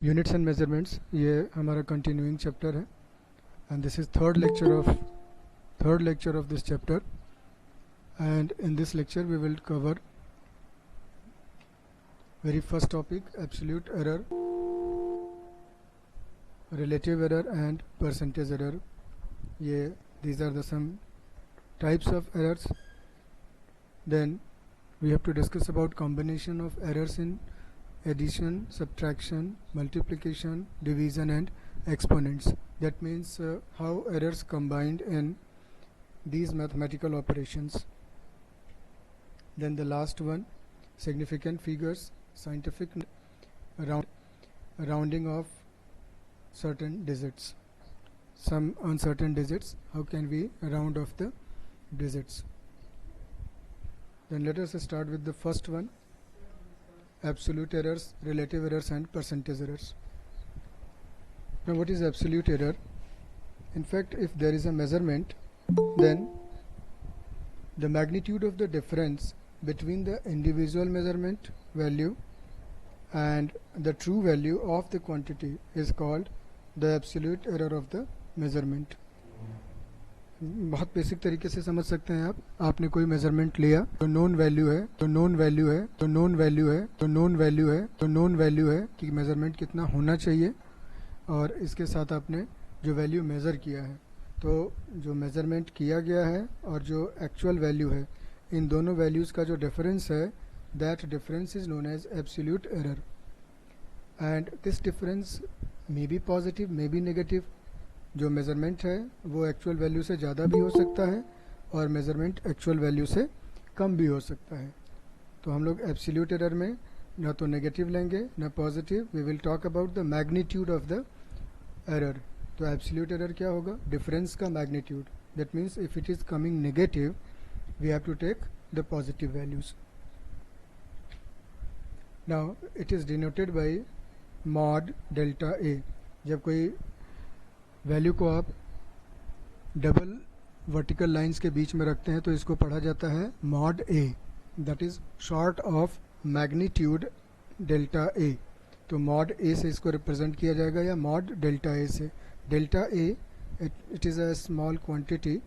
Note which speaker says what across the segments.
Speaker 1: Units and measurements ये हमारा continuing chapter है and this is third lecture of this chapter and in this lecture we will cover very first topic absolute error, relative error and percentage error. These are the some types of errors. Then we have to discuss about combination of errors in addition, subtraction, multiplication, division and exponents. That means how errors combined in these mathematical operations. Then the last one, significant figures, scientific rounding of certain digits, some uncertain digits, how can we round off the digits. Then let us start with the first one, absolute errors, relative errors and percentage errors. Now what is absolute error? In fact, if there is a measurement, then the magnitude of the difference between the individual measurement value and the true value of the quantity is called the absolute error of the measurement. बहुत basic तरीके से समझ सकते हैं आपने कोई measurement लिया तो नोन वैल्यू है कि मेजरमेंट कितना होना चाहिए और इसके साथ आपने जो वैल्यू मेज़र किया है, तो जो मेजरमेंट किया गया है और जो एक्चुअल वैल्यू है, इन दोनों वैल्यूज़ का जो डिफरेंस है, that difference is known as absolute error. And this difference may be positive, may be negative. जो मेज़रमेंट है वो एक्चुअल वैल्यू से ज़्यादा भी हो सकता है और मेज़रमेंट एक्चुअल वैल्यू से कम भी हो सकता है. तो हम लोग एब्सोल्यूट एरर में ना तो नेगेटिव लेंगे ना positive. We will talk about the magnitude of the error. तो एब्सोल्यूट एरर क्या होगा? डिफरेंस का magnitude. That means if it is coming negative we have to take the positive values. Now it is denoted by mod delta a. जब कोई value को आप double vertical lines के बीच में रखते हैं तो इसको पढ़ा जाता है mod a. That is short of magnitude delta a. तो mod a से इसको रिप्रेजेंट किया जाएगा या mod delta a से. Delta a it is a small quantity.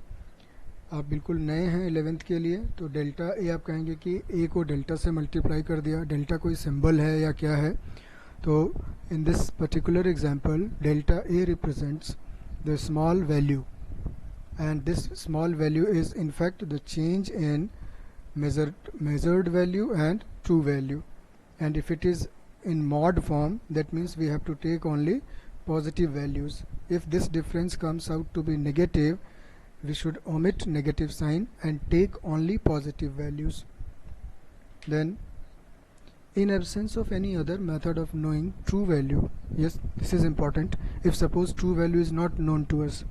Speaker 1: आप बिल्कुल नए हैं 11th के लिए तो डेल्टा ए आप कहेंगे कि ए को डेल्टा से मल्टीप्लाई कर दिया. डेल्टा कोई सिंबल है या क्या है? तो in this particular example delta A represents the small value and this small value is in fact the change in measured value and true value. And if it is in mod form, that means we have to take only positive values. If this difference comes out to be negative, we should omit negative sign and take only positive values. Then in absence of any other method of knowing true value, yes, this is important, if suppose true value is not known to us,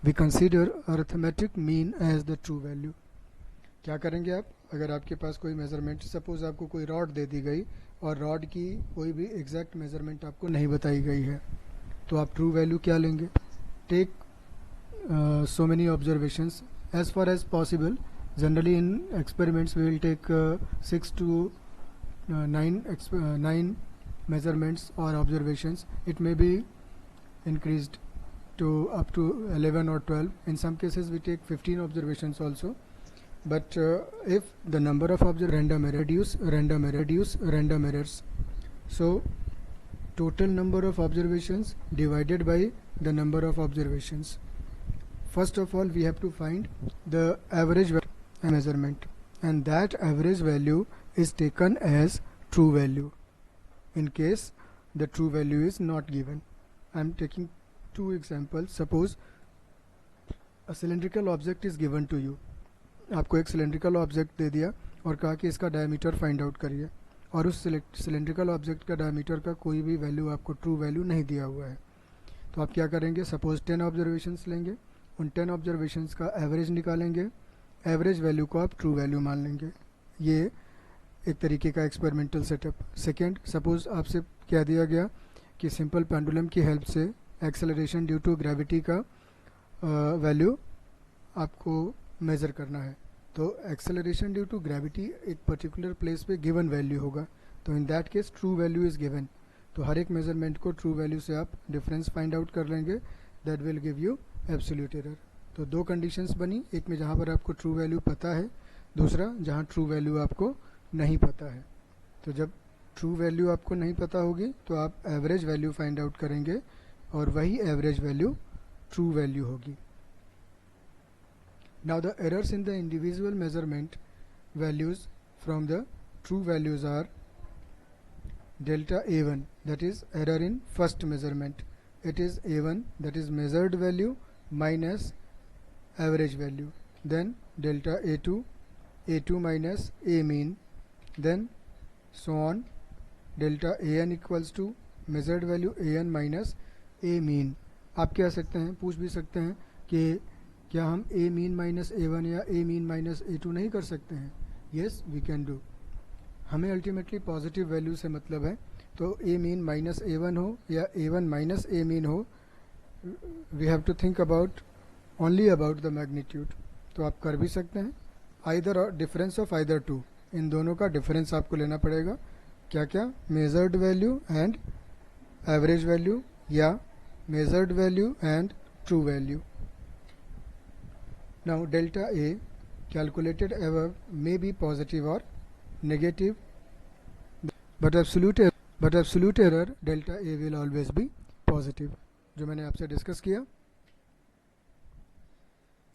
Speaker 1: we consider arithmetic mean as the true value. क्या करेंगे आप? अगर आपके पास कोई measurement, suppose आपको कोई rod दे दी गई और रॉड की कोई भी एग्जैक्ट मेजरमेंट आपको नहीं बताई गई है, तो आप ट्रू वैल्यू क्या लेंगे? Take so many observations as far as possible. Generally in experiments we will take 6 to 9 measurements or observations. It may be increased to up to 11 or 12. In some cases we take 15 observations also. But if the number of random errors. So total number of observations divided by the number of observations. First of all we have to find the average measurement and that average value is taken as true value in case the true value is not given. I am taking two examples. Suppose a cylindrical object is given to you. आपको एक cylindrical object दे दिया और कहा कि इसका diameter find out करिए, और उस cylindrical object का diameter का कोई भी वैल्यू आपको true value नहीं दिया हुआ है. तो आप क्या करेंगे? सपोज 10 ऑब्जर्वेशंस लेंगे, उन 10 ऑब्जर्वेशंस का एवरेज निकालेंगे, एवरेज वैल्यू को आप ट्रू वैल्यू मान लेंगे. ये एक तरीके का एक्सपेरिमेंटल सेटअप. सेकेंड, सपोज आपसे क्या दिया गया कि सिंपल पेंडुलम की हेल्प से एक्सेलरेशन ड्यू टू ग्रेविटी का वैल्यू आपको मेज़र करना है. तो एक्सेलरेशन ड्यू टू ग्रेविटी एक पर्टिकुलर प्लेस पे गिवन वैल्यू होगा, तो in that case true value is given. तो हर एक मेजरमेंट को ट्रू वैल्यू से आप डिफरेंस फाइंड आउट कर लेंगे, that will give you absolute error. तो दो कंडीशंस बनी, एक में जहाँ पर आपको ट्रू वैल्यू पता है, दूसरा जहाँ ट्रू वैल्यू आपको नहीं पता है। तो जब ट्रू वैल्यू आपको नहीं पता होगी तो आप एवरेज वैल्यू फाइंड आउट करेंगे और वही एवरेज वैल्यू ट्रू वैल्यू होगी। Now the errors in the individual measurement values from the true values are delta A1, that is error in first measurement. It is A1, that is measured value minus average value. Then delta A2, A2 minus A mean. Then so on. Delta AN equals to measured value AN minus A mean. आप कह सकते हैं, पूछ भी सकते हैं कि क्या हम A mean माइनस A1 या A mean माइनस A2 नहीं कर सकते हैं? Yes we can do. हमें अल्टीमेटली पॉजिटिव वैल्यू से मतलब है, तो A mean माइनस A1 हो या A1 माइनस A mean हो, we have to think about only about the magnitude. तो आप कर भी सकते हैं, आइदर और डिफरेंस ऑफ आइदर टू, इन दोनों का डिफरेंस आपको लेना पड़ेगा। क्या क्या? Measured value and average value या measured value and true value. Now delta A calculated above may be positive or negative, but absolute error delta A will always be positive, जो मैंने आपसे डिस्कस किया।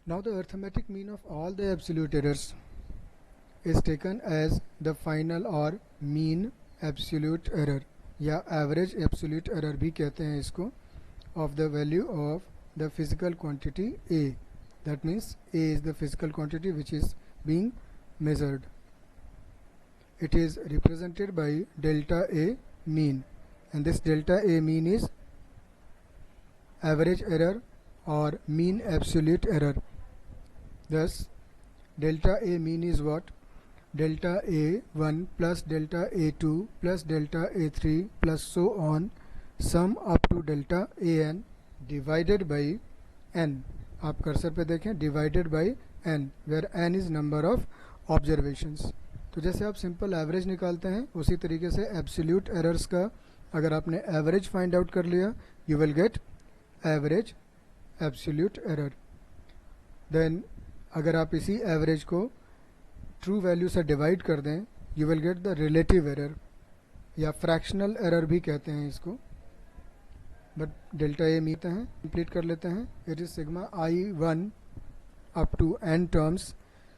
Speaker 1: Now the arithmetic mean of all the absolute errors is taken as the final or mean absolute error या average absolute error भी कहते हैं इसको, of the value of the physical quantity A. That means A is the physical quantity which is being measured. It is represented by delta A mean, and this delta A mean is average error or mean absolute error. Thus delta A mean is what? Delta A1 plus delta A2 plus delta A3 plus so on, sum up to delta AN divided by n. आप cursor पे देखें, divided by n, where n is number of observations. तो जैसे आप simple average निकालते हैं, उसी तरीके से एब्सोल्यूट एरर्स का अगर आपने एवरेज फाइंड आउट कर लिया, you will get average absolute error. Then अगर आप इसी एवरेज को ट्रू वैल्यू से डिवाइड कर दें, you will get the relative error या फ्रैक्शनल एरर भी कहते हैं इसको, बट डेल्टा ए मीते हैं। कंप्लीट कर लेते हैं। It is sigma I1 up to n terms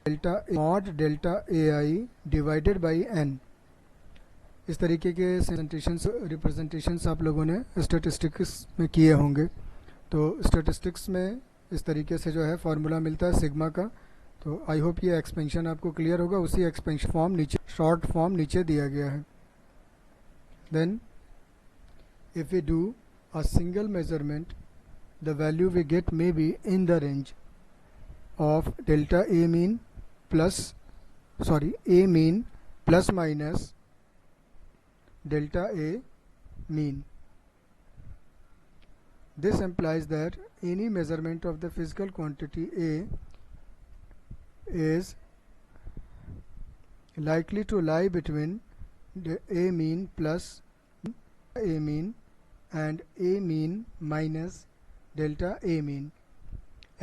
Speaker 1: delta mod delta AI divided by n। इस तरीके के रिप्रेजेंटेशंस आप लोगों ने स्टैटिस्टिक्स में किए होंगे। तो स्टैटिस्टिक्स में इस तरीके से जो है फार्मूला मिलता है सिग्मा का। तो आई होप ये एक्सपेंशन आपको क्लियर होगा। उसी एक्सपेंशन फॉर्म नीचे, शॉर्ट फॉर्म नीचे दिया गया है। Then if we do a single measurement, the value we get may be in the range of delta A mean plus minus delta A mean. This implies that any measurement of the physical quantity A is likely to lie between the A mean plus A mean and A mean minus delta A mean।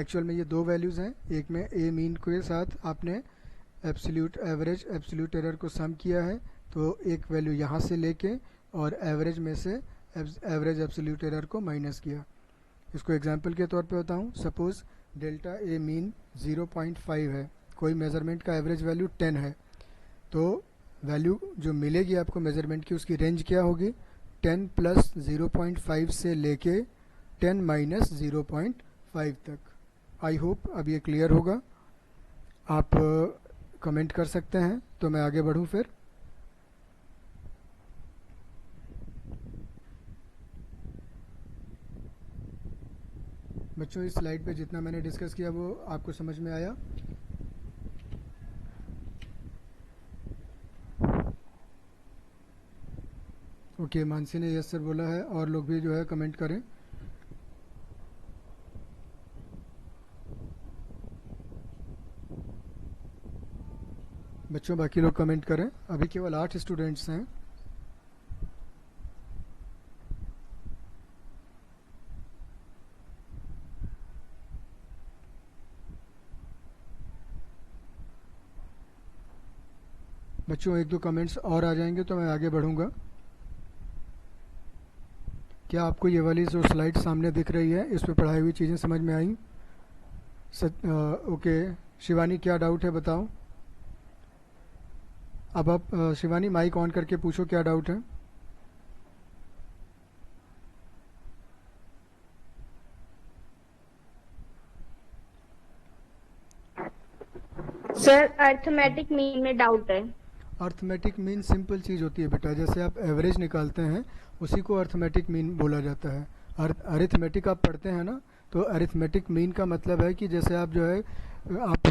Speaker 1: Actual में ये दो values हैं, एक में A mean के साथ आपने absolute average absolute error को सम किया है, तो एक वैल्यू यहाँ से लेके और एवरेज में से एवरेज एब्सोल्यूट एरर को माइनस किया। इसको एग्जांपल के तौर पे बताऊँ, सपोज़ डेल्टा A mean 0.5 है, कोई मेज़रमेंट का एवरेज वैल्यू 10 है, तो वैल्यू जो मिलेगी आपको मेज़रमेंट की, उसकी रेंज क्या होगी? 10 प्लस 0.5 से लेके 10 माइनस 0.5 तक। आई होप अब ये क्लियर होगा। आप कमेंट कर सकते हैं, तो मैं आगे बढ़ूं फिर। बच्चों, इस स्लाइड पे जितना मैंने डिस्कस किया वो आपको समझ में आया? ओके, मानसी ने यस सर बोला है, और लोग भी जो है कमेंट करें। बच्चों बाकी लोग कमेंट करें। अभी केवल 8 स्टूडेंट्स हैं। बच्चों एक दो कमेंट्स और आ जाएंगे तो मैं आगे बढ़ूंगा। क्या आपको ये वाली जो स्लाइड सामने दिख रही है इस पे पढ़ाई हुई चीज़ें समझ में आई? ओके शिवानी, क्या डाउट है बताओ। अब आप शिवानी माइक ऑन करके पूछो क्या डाउट है।
Speaker 2: सर अर्थमेटिक मीन में डाउट है।
Speaker 1: अर्थमेटिक मीन सिंपल चीज़ होती है बेटा, जैसे आप एवरेज निकालते हैं उसी को अर्थमेटिक मीन बोला जाता है। अरिथमेटिक आप पढ़ते हैं ना, तो अरिथमेटिक मीन का मतलब है कि जैसे आप जो है आप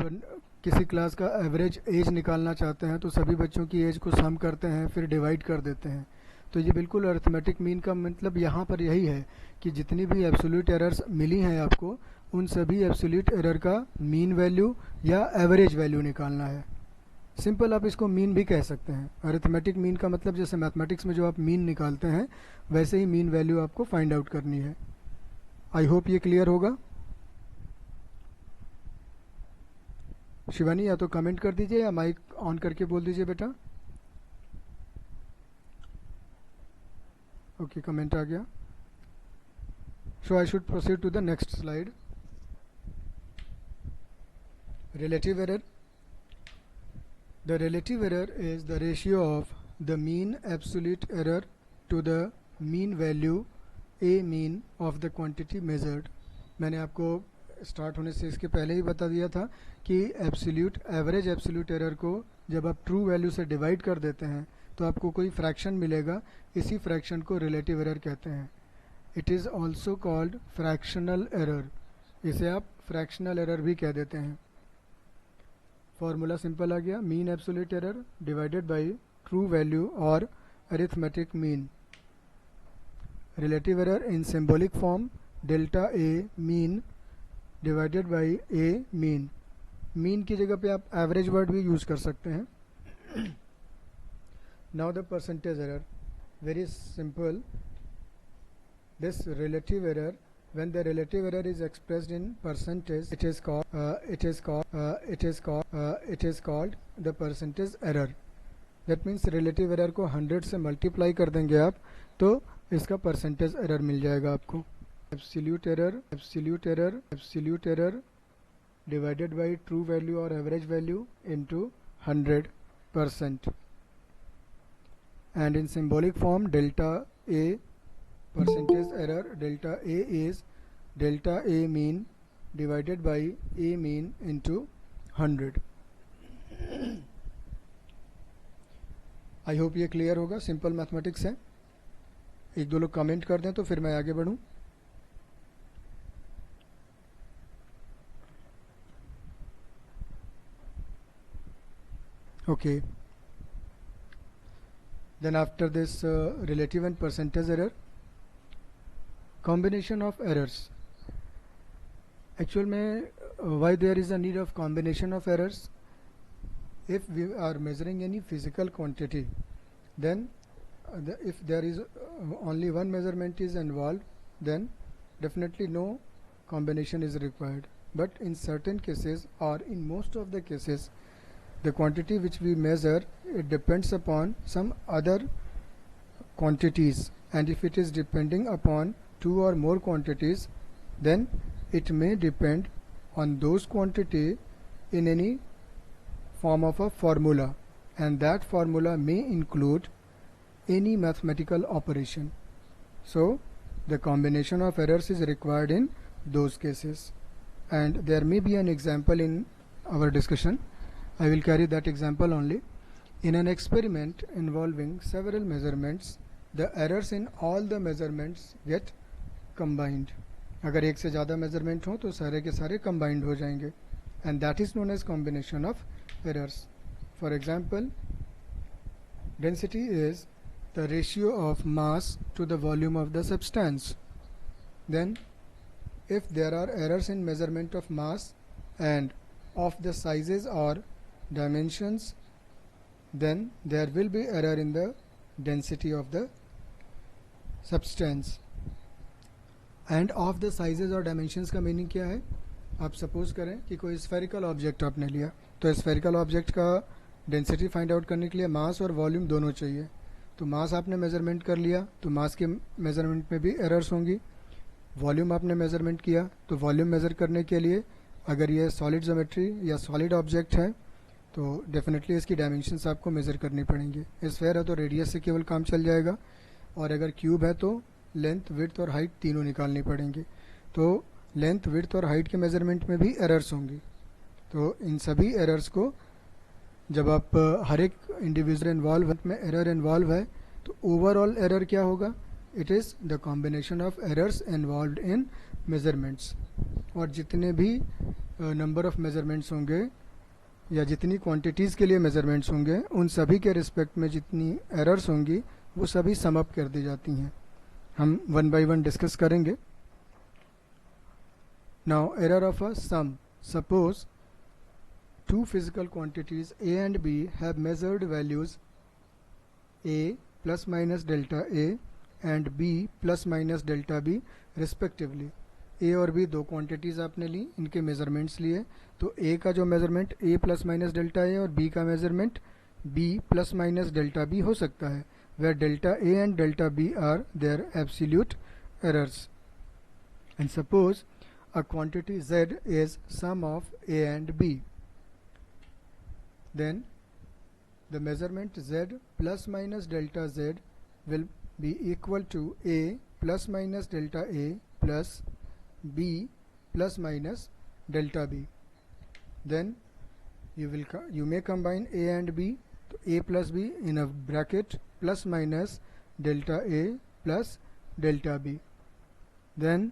Speaker 1: किसी क्लास का एवरेज एज निकालना चाहते हैं तो सभी बच्चों की एज को सम करते हैं फिर डिवाइड कर देते हैं। तो ये बिल्कुल अरिथमेटिक मीन का मतलब यहाँ पर यही है कि जितनी भी एब्सोल्यूट एरर्स मिली हैं आपको, उन सभी एब्सोल्यूट एरर का मीन वैल्यू या एवरेज वैल्यू निकालना है। सिंपल आप इसको मीन भी कह सकते हैं। अरिथमेटिक मीन का मतलब जैसे मैथमेटिक्स में जो आप मीन निकालते हैं वैसे ही मीन वैल्यू आपको फाइंड आउट करनी है। आई होप ये क्लियर होगा। शिवानी या तो कमेंट कर दीजिए या माइक ऑन करके बोल दीजिए बेटा। ओके कमेंट आ गया। So I should proceed to the next slide. Relative error. The relative error is the ratio of the mean absolute error to the mean value a mean of the quantity measured। मैंने आपको start होने से इसके पहले ही बता दिया था कि एब्सोल्यूट एवरेज एब्सोल्यूट एरर को जब आप ट्रू वैल्यू से डिवाइड कर देते हैं तो आपको कोई फ्रैक्शन मिलेगा, इसी फ्रैक्शन को रिलेटिव एरर कहते हैं। It is also called fractional error, इसे आप फ्रैक्शनल एरर भी कह देते हैं। फॉर्मूला सिंपल आ गया, mean absolute error divided by true value और arithmetic mean. Relative error in symbolic form delta A mean divided by A mean. Mean की जगह पे आप एवरेज वर्ड भी यूज कर सकते हैं। Now the percentage error, very simple. This relative error, when the relative error is expressed in percentage, it is called the percentage error। that means relative error को 100 से मल्टीप्लाई कर देंगे आप तो इसका परसेंटेज एरर मिल जाएगा आपको। Absolute error divided by true value और average value into 100%। and in symbolic form delta a percentage error, delta a is delta a mean divided by a mean into 100। I hope ये clear होगा, simple mathematics है। एक दो लोग comment कर दें तो फिर मैं आगे बढ़ूं। Okay, then after this relative and percentage error, combination of errors। Actual में why there is a need of combination of errors? if we are measuring any physical quantity, then if there is only one measurement is involved, then definitely no combination is required। but in certain cases or in most of the cases, the quantity which we measure, it depends upon some other quantities, and if it is depending upon two or more quantities, then it may depend on those quantity in any form of a formula, and that formula may include any mathematical operation। so the combination of errors is required in those cases, and there may be an example in our discussion. I will carry that example only। in an experiment involving several measurements, the errors in all the measurements get combined। अगर एक से ज़्यादा measurement हो तो सारे के सारे combined हो जाएंगे, and that is known as combination of errors। for example, density is the ratio of mass to the volume of the substance। then if there are errors in measurement of mass and of the sizes or dimensions, then there will be error in the density of the substance। End of the sizes और dimensions का meaning क्या है? आप suppose करें कि कोई spherical object आपने लिया, तो स्फेरिकल ऑब्जेक्ट का डेंसिटी फाइंड आउट करने के लिए मास और वॉल्यूम दोनों चाहिए। तो मास आपने मेज़रमेंट कर लिया तो मास के मेज़रमेंट में भी एरर्स होंगी। वॉल्यूम आपने मेज़रमेंट किया तो वॉल्यूम मेज़र करने के लिए अगर ये सॉलिड ज्योमेट्री या सॉलिड ऑब्जेक्ट है तो डेफिनेटली इसकी डायमेंशंस आपको मेज़र करनी पड़ेंगी। स्फेयर है तो रेडियस से केवल काम चल जाएगा, और अगर क्यूब है तो लेंथ, विड्थ और हाइट तीनों निकालनी पड़ेंगी। तो लेंथ, विड्थ और हाइट के मेज़रमेंट में भी एरर्स होंगी। तो इन सभी एरर्स को जब आप हर एक इंडिविजुअल इन्वॉल्व में एरर इन्वॉल्व है तो ओवरऑल एरर क्या होगा? It is the combination of errors involve in measurements. और जितने भी नंबर ऑफ मेज़रमेंट्स होंगे या जितनी क्वांटिटीज़ के लिए मेज़रमेंट्स होंगे उन सभी के रिस्पेक्ट में जितनी एरर्स होंगी वो सभी सम अप कर दी जाती हैं। हम वन बाय वन डिस्कस करेंगे। Now error of a sum. Suppose two physical quantities A and B have measured values A plus minus delta A and B plus minus delta B respectively। A और B दो quantities आपने ली, इनके measurements लिए। तो A का जो measurement A plus minus delta A और B का measurement B plus minus delta B हो सकता है, where delta A and delta B are their absolute errors। And suppose a quantity Z is sum of A and B, then the measurement Z plus minus delta Z will be equal to A plus minus delta A plus B plus minus delta B। Then you may combine A and B, so A plus B in a bracket plus minus delta A plus delta B। Then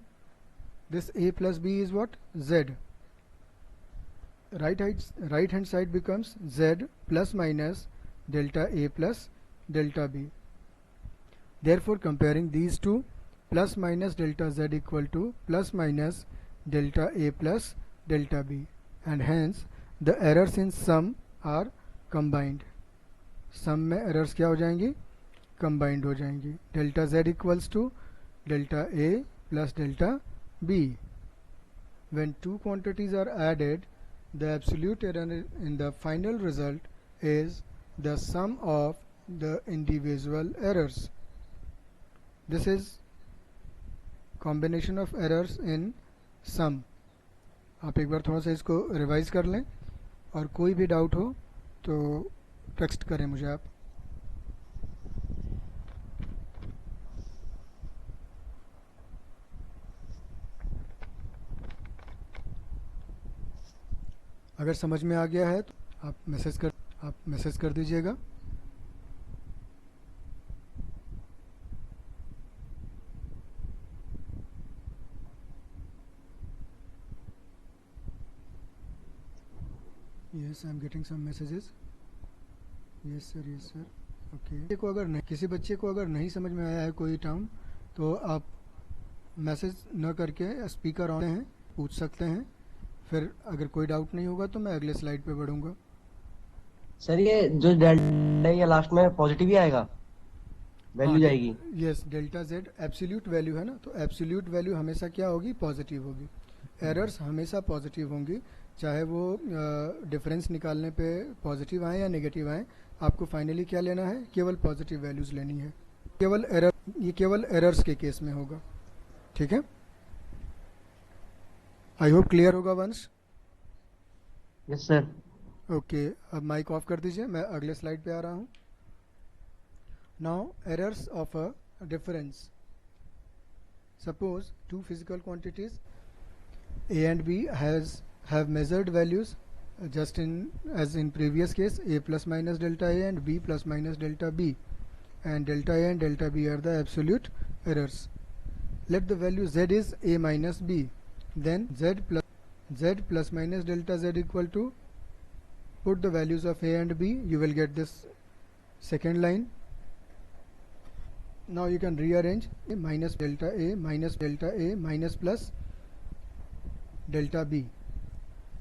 Speaker 1: this A plus B is what? Z। right hand side becomes Z plus minus delta A plus delta B। Therefore comparing these two, plus minus delta Z equal to plus minus delta A plus delta B, and hence the errors in sum are combined। sum में errors क्या हो जाएंगी? combined हो जाएंगी। delta Z equals to delta A plus delta B। when two quantities are added, the absolute error in the final result is the sum of the individual errors। This is combination of errors in sum। आप एक बार थोड़ा सा इसको revise कर लें, और कोई भी डाउट हो तो टेक्स्ट करें मुझे आप। अगर समझ में आ गया है तो आप मैसेज कर दीजिएगा। Yes, I am getting some messages. Yes sir okay. को अगर नहीं, किसी बच्चे को अगर नहीं समझ में आया है कोई टर्म, तो आप मैसेज न करके स्पीकर ऑन हैं, पूछ सकते हैं। फिर अगर कोई डाउट नहीं होगा तो मैं अगले स्लाइड पे बढ़ूंगा।
Speaker 3: सर ये जो डेल्टा या लास्ट में पॉजिटिव ही आएगा, वैल्यू जाएगी?
Speaker 1: Yes, delta Z absolute value है ना, तो एब्सोल्यूट वैल्यू हमेशा क्या होगी? पॉजिटिव होगी। एरर्स हमेशा पॉजिटिव होंगी, चाहे वो डिफरेंस निकालने पे पॉजिटिव आए या नेगेटिव आए। आपको फाइनली क्या लेना है? केवल पॉजिटिव वैल्यूज लेनी है। ये केवल एरर्स के केस में होगा। ठीक है, आई होप क्लियर होगा वंश।
Speaker 3: Yes sir.
Speaker 1: ओके, अब माइक ऑफ कर दीजिए, मैं अगले स्लाइड पे आ रहा हूँ। Now errors of a difference. Suppose two physical quantities A and B have measured values just as in previous case, A plus minus delta A and B plus minus delta B, and delta A and delta B are the absolute errors. Let the value Z is A minus B, then Z plus minus delta Z equal to, put the values of A and B, you will get this second line. Now you can rearrange minus delta A minus plus delta B.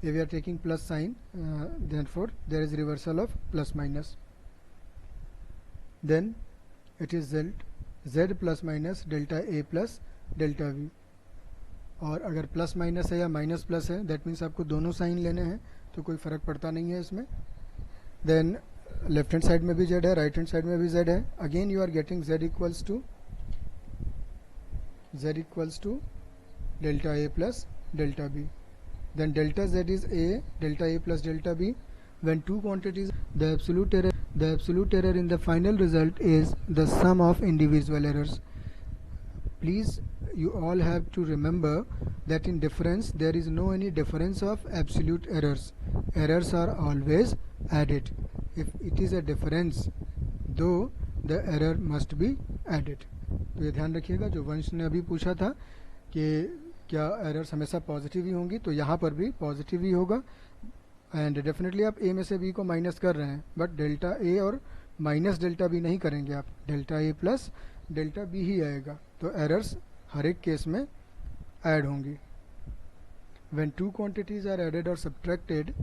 Speaker 1: If we are taking plus sign, therefore there is reversal of plus minus. Then it is Z plus minus delta A plus delta B। और अगर plus minus है या minus plus है, that means आपको दोनों sign लेने हैं, तो कोई फ़र्क पड़ता नहीं है इसमें। देन लेफ्ट हैंड साइड में भी z है, राइट हैंड साइड में भी z है. Again you are getting z equals to delta a plus delta b. Then delta z is a, delta a plus delta b. When two quantities, the absolute error in the final result is the sum of individual errors. Please, you all have to remember that in difference there is no any difference of absolute errors. Errors are always added. If it is a difference, though the error must be added. तो ये ध्यान रखिएगा, जो वंश ने अभी पूछा था कि क्या एरर्स हमेशा पॉजिटिव ही होंगी, तो यहाँ पर भी पॉजिटिव ही होगा. एंड डेफिनेटली आप ए में से बी को माइनस कर रहे हैं, बट डेल्टा ए और माइनस डेल्टा बी नहीं करेंगे आप, delta A plus delta B ही आएगा. तो एरर्स हर एक केस में ऐड होंगी. When two quantities are added और subtracted,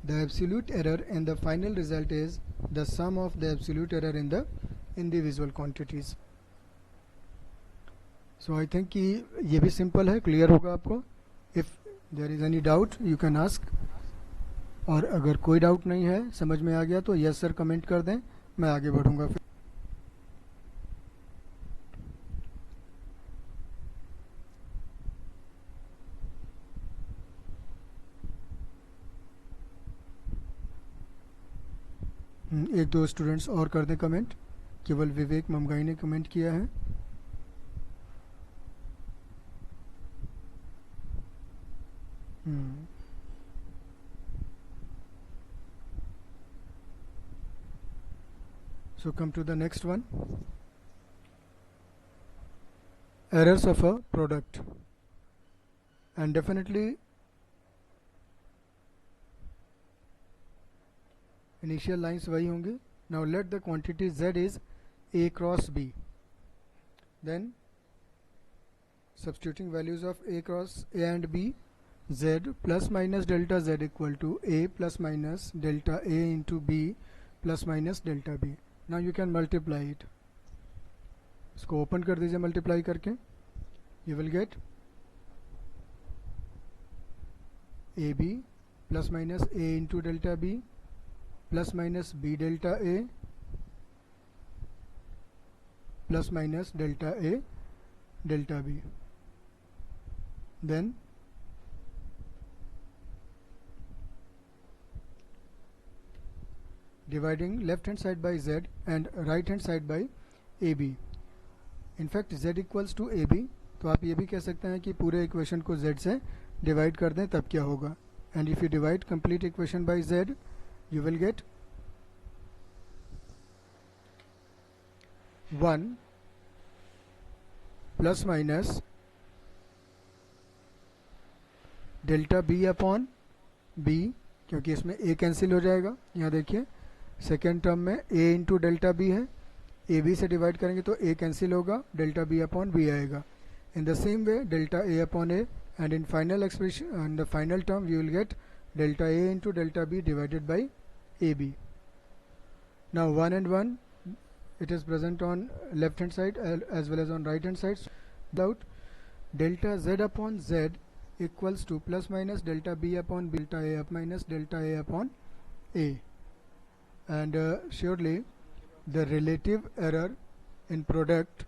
Speaker 1: the absolute error in the final result is the sum of the absolute error in the individual quantities. So I think कि ये भी सिंपल है, clear होगा आपको. If there is any doubt you can ask, और अगर कोई doubt नहीं है, समझ में आ गया तो यस सर कमेंट कर दें, मैं आगे बढ़ूंगा फिर. एक दो स्टूडेंट्स और कर दें कमेंट. केवल विवेक ममगाई ने कमेंट किया है. So come to the next one. Errors of a product. And definitely initial lines वही होंगे. Now let the quantity z is a cross b. Then substituting values of a cross a and b, z plus minus delta z equal to a plus minus delta a into b plus minus delta b. Now you can multiply it. इसको open कर दीजिए multiply करके. You will get ab plus minus a into delta b plus minus b delta a plus minus delta a delta b. Then dividing left hand side by z and right hand side by ab. In fact z equals to ab, तो आप ये भी कह सकते हैं कि पूरे equation को z से डिवाइड कर दें, तब क्या होगा. And if you divide complete equation by z, you will get 1 plus minus delta b upon b, क्योंकि इसमें a कैंसिल हो जाएगा. यहाँ देखिए सेकेंड टर्म में a इंटू डेल्टा b है, ए बी से डिवाइड करेंगे तो a कैंसिल होगा, डेल्टा b अपॉन b आएगा. In the same way delta a upon a, and in final expression in the final term you will gate delta a into delta b divided by ab. Now 1 and 1, it is present on left hand side as well as on right hand side. Without delta z upon z equals to plus minus delta b upon b, delta a up minus delta a upon a. And surely the relative error in product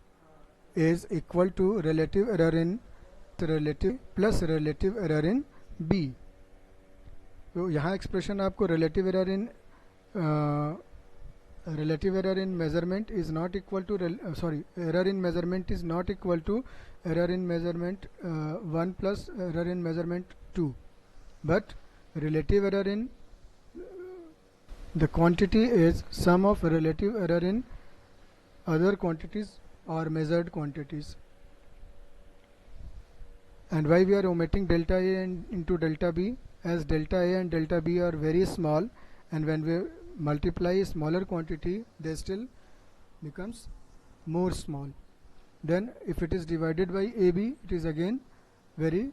Speaker 1: is equal to relative error in relative plus relative error in b. तो यहाँ expression आपको relative error in measurement is not equal to error in measurement is not equal to error in measurement 1 plus error in measurement 2, but relative error in the quantity is sum of relative error in other quantities or measured quantities. And why we are omitting delta a into delta b, as delta a and delta b are very small, and when we multiply a smaller quantity they still becomes more small. Then if it is divided by ab, it is again very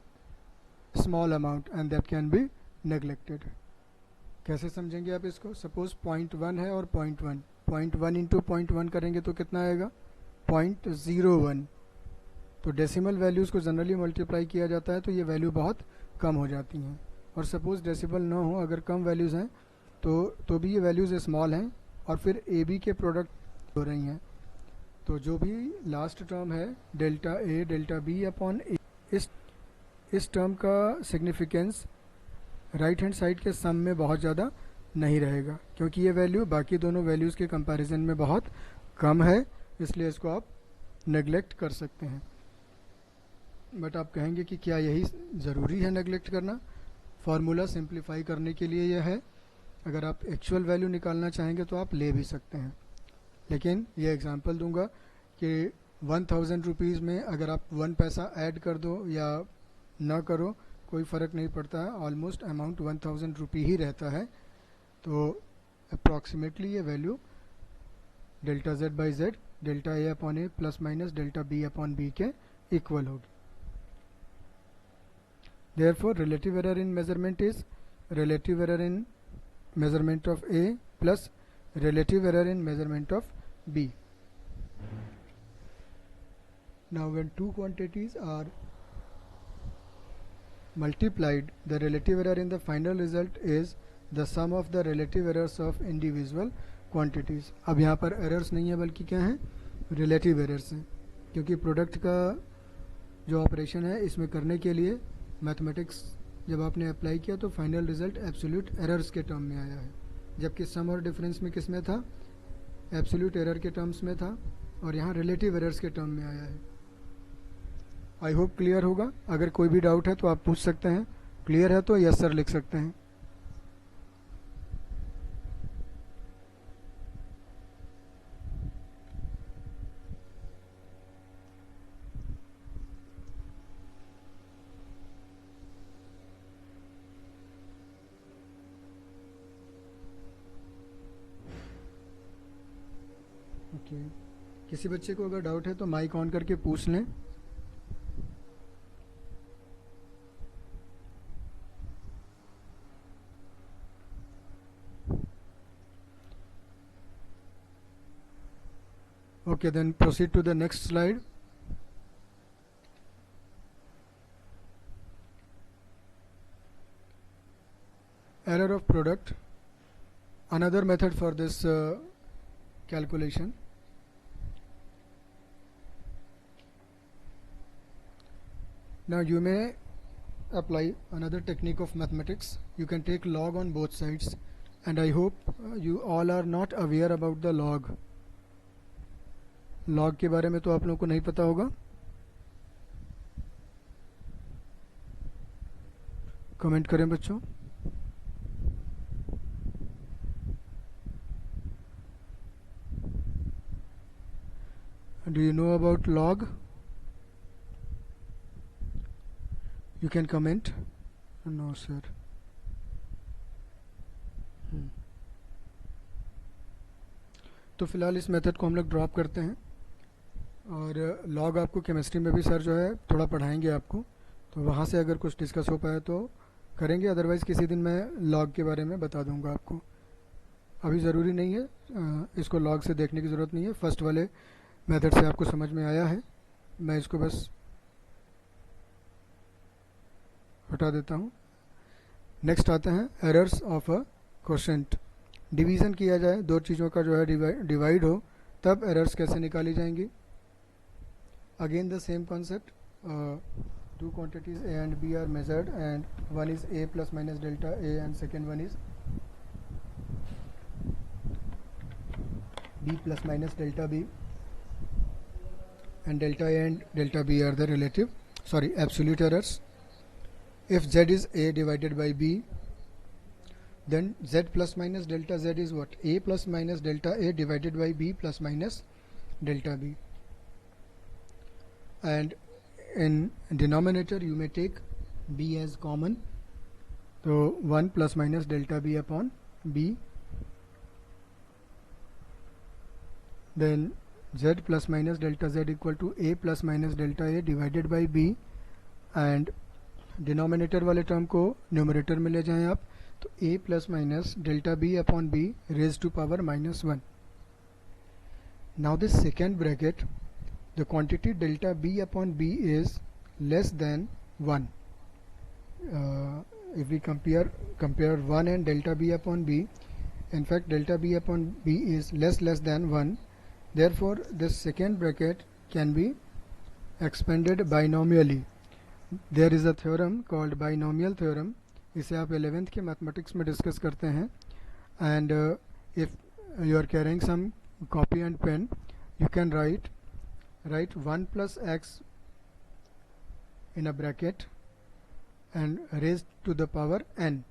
Speaker 1: small amount and that can be neglected. कैसे समझेंगे आप इसको. Suppose 0.1 है और 0.1, 0.1 into 0.1 करेंगे तो कितना आएगा 0.01. तो डेसिमल वैल्यूज़ को जनरली मल्टीप्लाई किया जाता है तो ये वैल्यू बहुत कम हो जाती हैं. और सपोज़ डेसिबल ना हो, अगर कम वैल्यूज़ हैं तो भी ये वैल्यूज़ स्मॉल हैं और फिर ए बी के प्रोडक्ट हो रही हैं, तो जो भी लास्ट टर्म है delta A delta B upon ए, इस टर्म का सिग्निफिकेंस राइट हैंड साइड के सम में बहुत ज़्यादा नहीं रहेगा, क्योंकि ये वैल्यू बाकी दोनों वैल्यूज़ के कंपैरिजन में बहुत कम है, इसलिए इसको आप नेगलेक्ट कर सकते हैं। बट आप कहेंगे कि क्या यही ज़रूरी है नेगलेक्ट करना? फार्मूला सिंप्लीफाई करने के लिए यह है, अगर आप एक्चुअल वैल्यू निकालना चाहेंगे तो आप ले भी सकते हैं, लेकिन ये एग्जांपल दूंगा कि 1000 रुपीज़ में अगर आप 1 पैसा ऐड कर दो या ना करो कोई फ़र्क नहीं पड़ता है, ऑलमोस्ट अमाउंट 1000 रुपी ही रहता है, तो अप्रॉक्सीमेटली ये value delta Z by Z delta A upon A plus minus delta B upon B के इक्वल होगी। Therefore relative error in measurement is relative error in measurement of A plus relative error in measurement of B. Now when two quantities are multiplied, the relative error in the final result is the sum of the relative errors of individual quantities. अब यहाँ पर errors नहीं है बल्कि क्या है, relative errors हैं, क्योंकि प्रोडक्ट का जो ऑपरेशन है इसमें करने के लिए मैथमेटिक्स जब आपने अप्लाई किया तो फाइनल रिजल्ट एब्सोल्यूट एरर्स के टर्म में आया है, जबकि सम और डिफरेंस में किस में था, एब्सोल्यूट एरर के टर्म्स में था, और यहाँ रिलेटिव एरर्स के टर्म में आया है। आई होप क्लियर होगा। अगर कोई भी डाउट है तो आप पूछ सकते हैं, क्लियर है तो यस सर लिख सकते हैं। ओके, किसी बच्चे को अगर डाउट है तो माइक ऑन करके पूछ लें। Okay, then proceed to the next slide. Error of product, another method for this calculation. Now you may apply another technique of mathematics. You can take log on both sides, and I hope you all are not aware about the log. log के बारे में तो आप लोगों को नहीं पता होगा। कमेंट करें बच्चों। Do you know about log? You can comment. No sir. तो फिलहाल इस मेथड को हम लोग ड्रॉप करते हैं, और लॉग आपको केमिस्ट्री में भी सर जो है थोड़ा पढ़ाएंगे आपको, तो वहाँ से अगर कुछ डिस्कस हो पाए तो करेंगे, अदरवाइज़ किसी दिन मैं लॉग के बारे में बता दूंगा आपको। अभी ज़रूरी नहीं है, इसको लॉग से देखने की ज़रूरत नहीं है, फर्स्ट वाले मेथड से आपको समझ में आया है, मैं इसको बस हटा देता हूँ। नेक्स्ट आते हैं errors of a quotient. Division किया जाए, दो चीज़ों का जो है डिवाइड हो, तब एरर्स कैसे निकाली जाएंगी। Again the same concept, two quantities A and B are measured, and one is A plus minus delta A and second one is B plus minus delta B, and delta A and delta B are the absolute errors. If Z is A divided by B, then Z plus minus delta Z is what? A plus minus delta A divided by B plus minus delta B. And in denominator you may take B as common, so 1 plus minus delta B upon B, then Z plus minus delta Z equal to A plus minus delta A divided by B, and denominator वाले term को numerator में ले जाएं आप, तो A plus minus delta B upon B raise to power -1. Now this second bracket, the quantity delta B upon B is less than 1. if we compare 1 and delta b upon b, in fact delta b upon b is less than 1, therefore this second bracket can be expanded binomially. There is a theorem called binomial theorem. इसे आप 11th के mathematics में discuss करते हैं. And if you are carrying some copy and pen, you can write 1 plus x in a bracket and raised to the power n.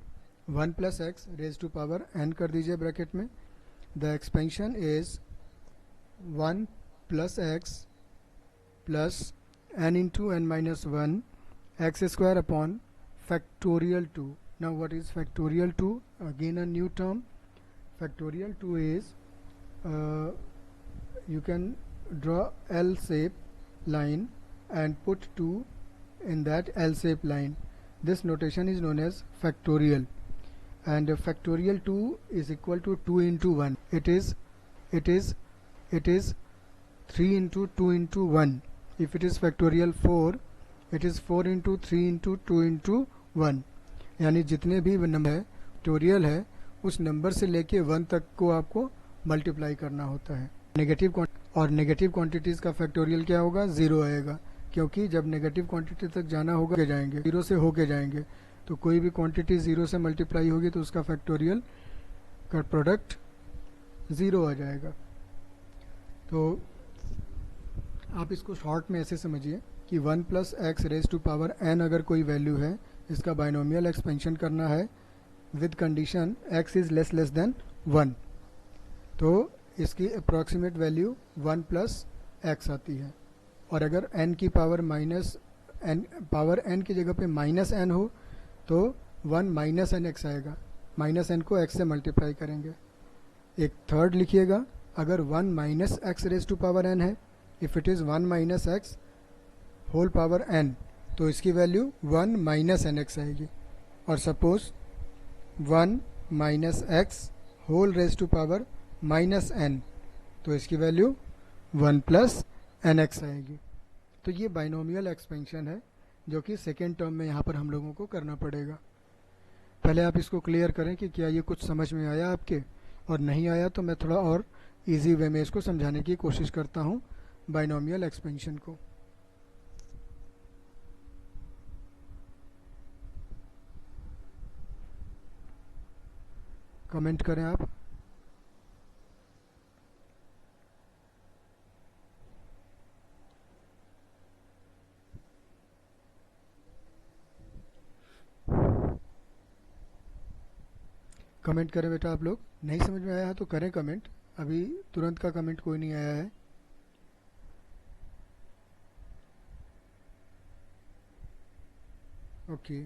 Speaker 1: 1 plus x raised to power n कर दीजिए bracket में. The expansion is 1 plus x plus n into n minus 1 x square upon factorial 2. Now what is factorial 2? Again a new term. Factorial 2 is you can draw L shape line and put 2 in that L shape line. This notation is known as factorial, and factorial 2 is equal to 2 into 1. It is 3 into 2 into 1. If it is factorial 4, it is 4 into 3 into 2 into 1. यानी जितने भी number factorial है उस number से लेके 1 तक को आपको मल्टीप्लाई करना होता है. नेगेटिव क्वांटिटीज़ का फैक्टोरियल क्या होगा? 0 आएगा, क्योंकि जब नेगेटिव क्वांटिटी तक जाना होगा के जाएंगे 0 से होके जाएंगे, तो कोई भी क्वांटिटी 0 से मल्टीप्लाई होगी तो उसका फैक्टोरियल का प्रोडक्ट 0 आ जाएगा. तो आप इसको शॉर्ट में ऐसे समझिए कि 1 plus x raise to power n अगर कोई वैल्यू है, इसका बाइनोमियल एक्सपेंशन करना है with condition x is less than 1, तो इसकी अप्रॉक्सीमेट वैल्यू 1 प्लस एक्स आती है. और अगर n की पावर n की जगह पे माइनस n हो तो 1 माइनस एन एक्स आएगा. माइनस n को x से मल्टीप्लाई करेंगे. एक थर्ड लिखिएगा, अगर 1 minus x raise to power n है, if it is 1 minus x whole power n, तो इसकी वैल्यू 1 माइनस एन एक्स आएगी. और suppose 1 minus x whole raise to power minus n, तो इसकी वैल्यू 1 प्लस एन एक्स आएगी. तो ये बाइनोमियल एक्सपेंशन है जो कि सेकेंड टर्म में यहाँ पर हम लोगों को करना पड़ेगा. पहले आप इसको क्लियर करें कि क्या ये कुछ समझ में आया आपके, और नहीं आया तो मैं थोड़ा और इजी वे में इसको समझाने की कोशिश करता हूँ बाइनोमियल एक्सपेंशन को. कमेंट करें आप. कमेंट करें बेटा आप लोग. नहीं समझ में आया है तो करें कमेंट. अभी तुरंत का कमेंट कोई नहीं आया है. Okay,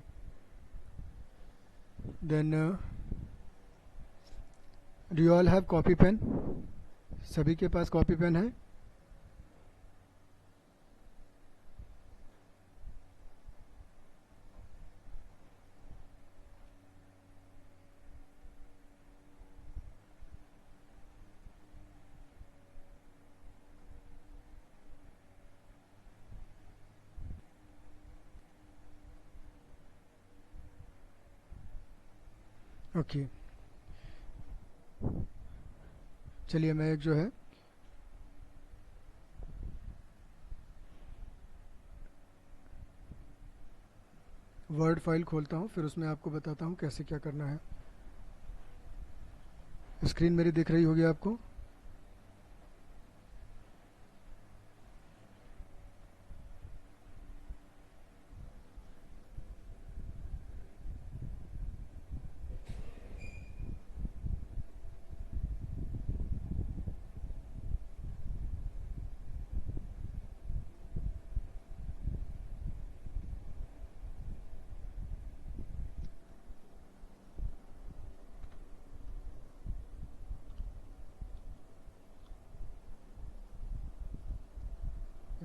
Speaker 1: then do you all have copy pen? सभी के पास कॉपी पेन है? ओके, चलिए मैं एक जो है वर्ड फाइल खोलता हूँ, फिर उसमें आपको बताता हूँ कैसे क्या करना है. स्क्रीन मेरी दिख रही होगी आपको.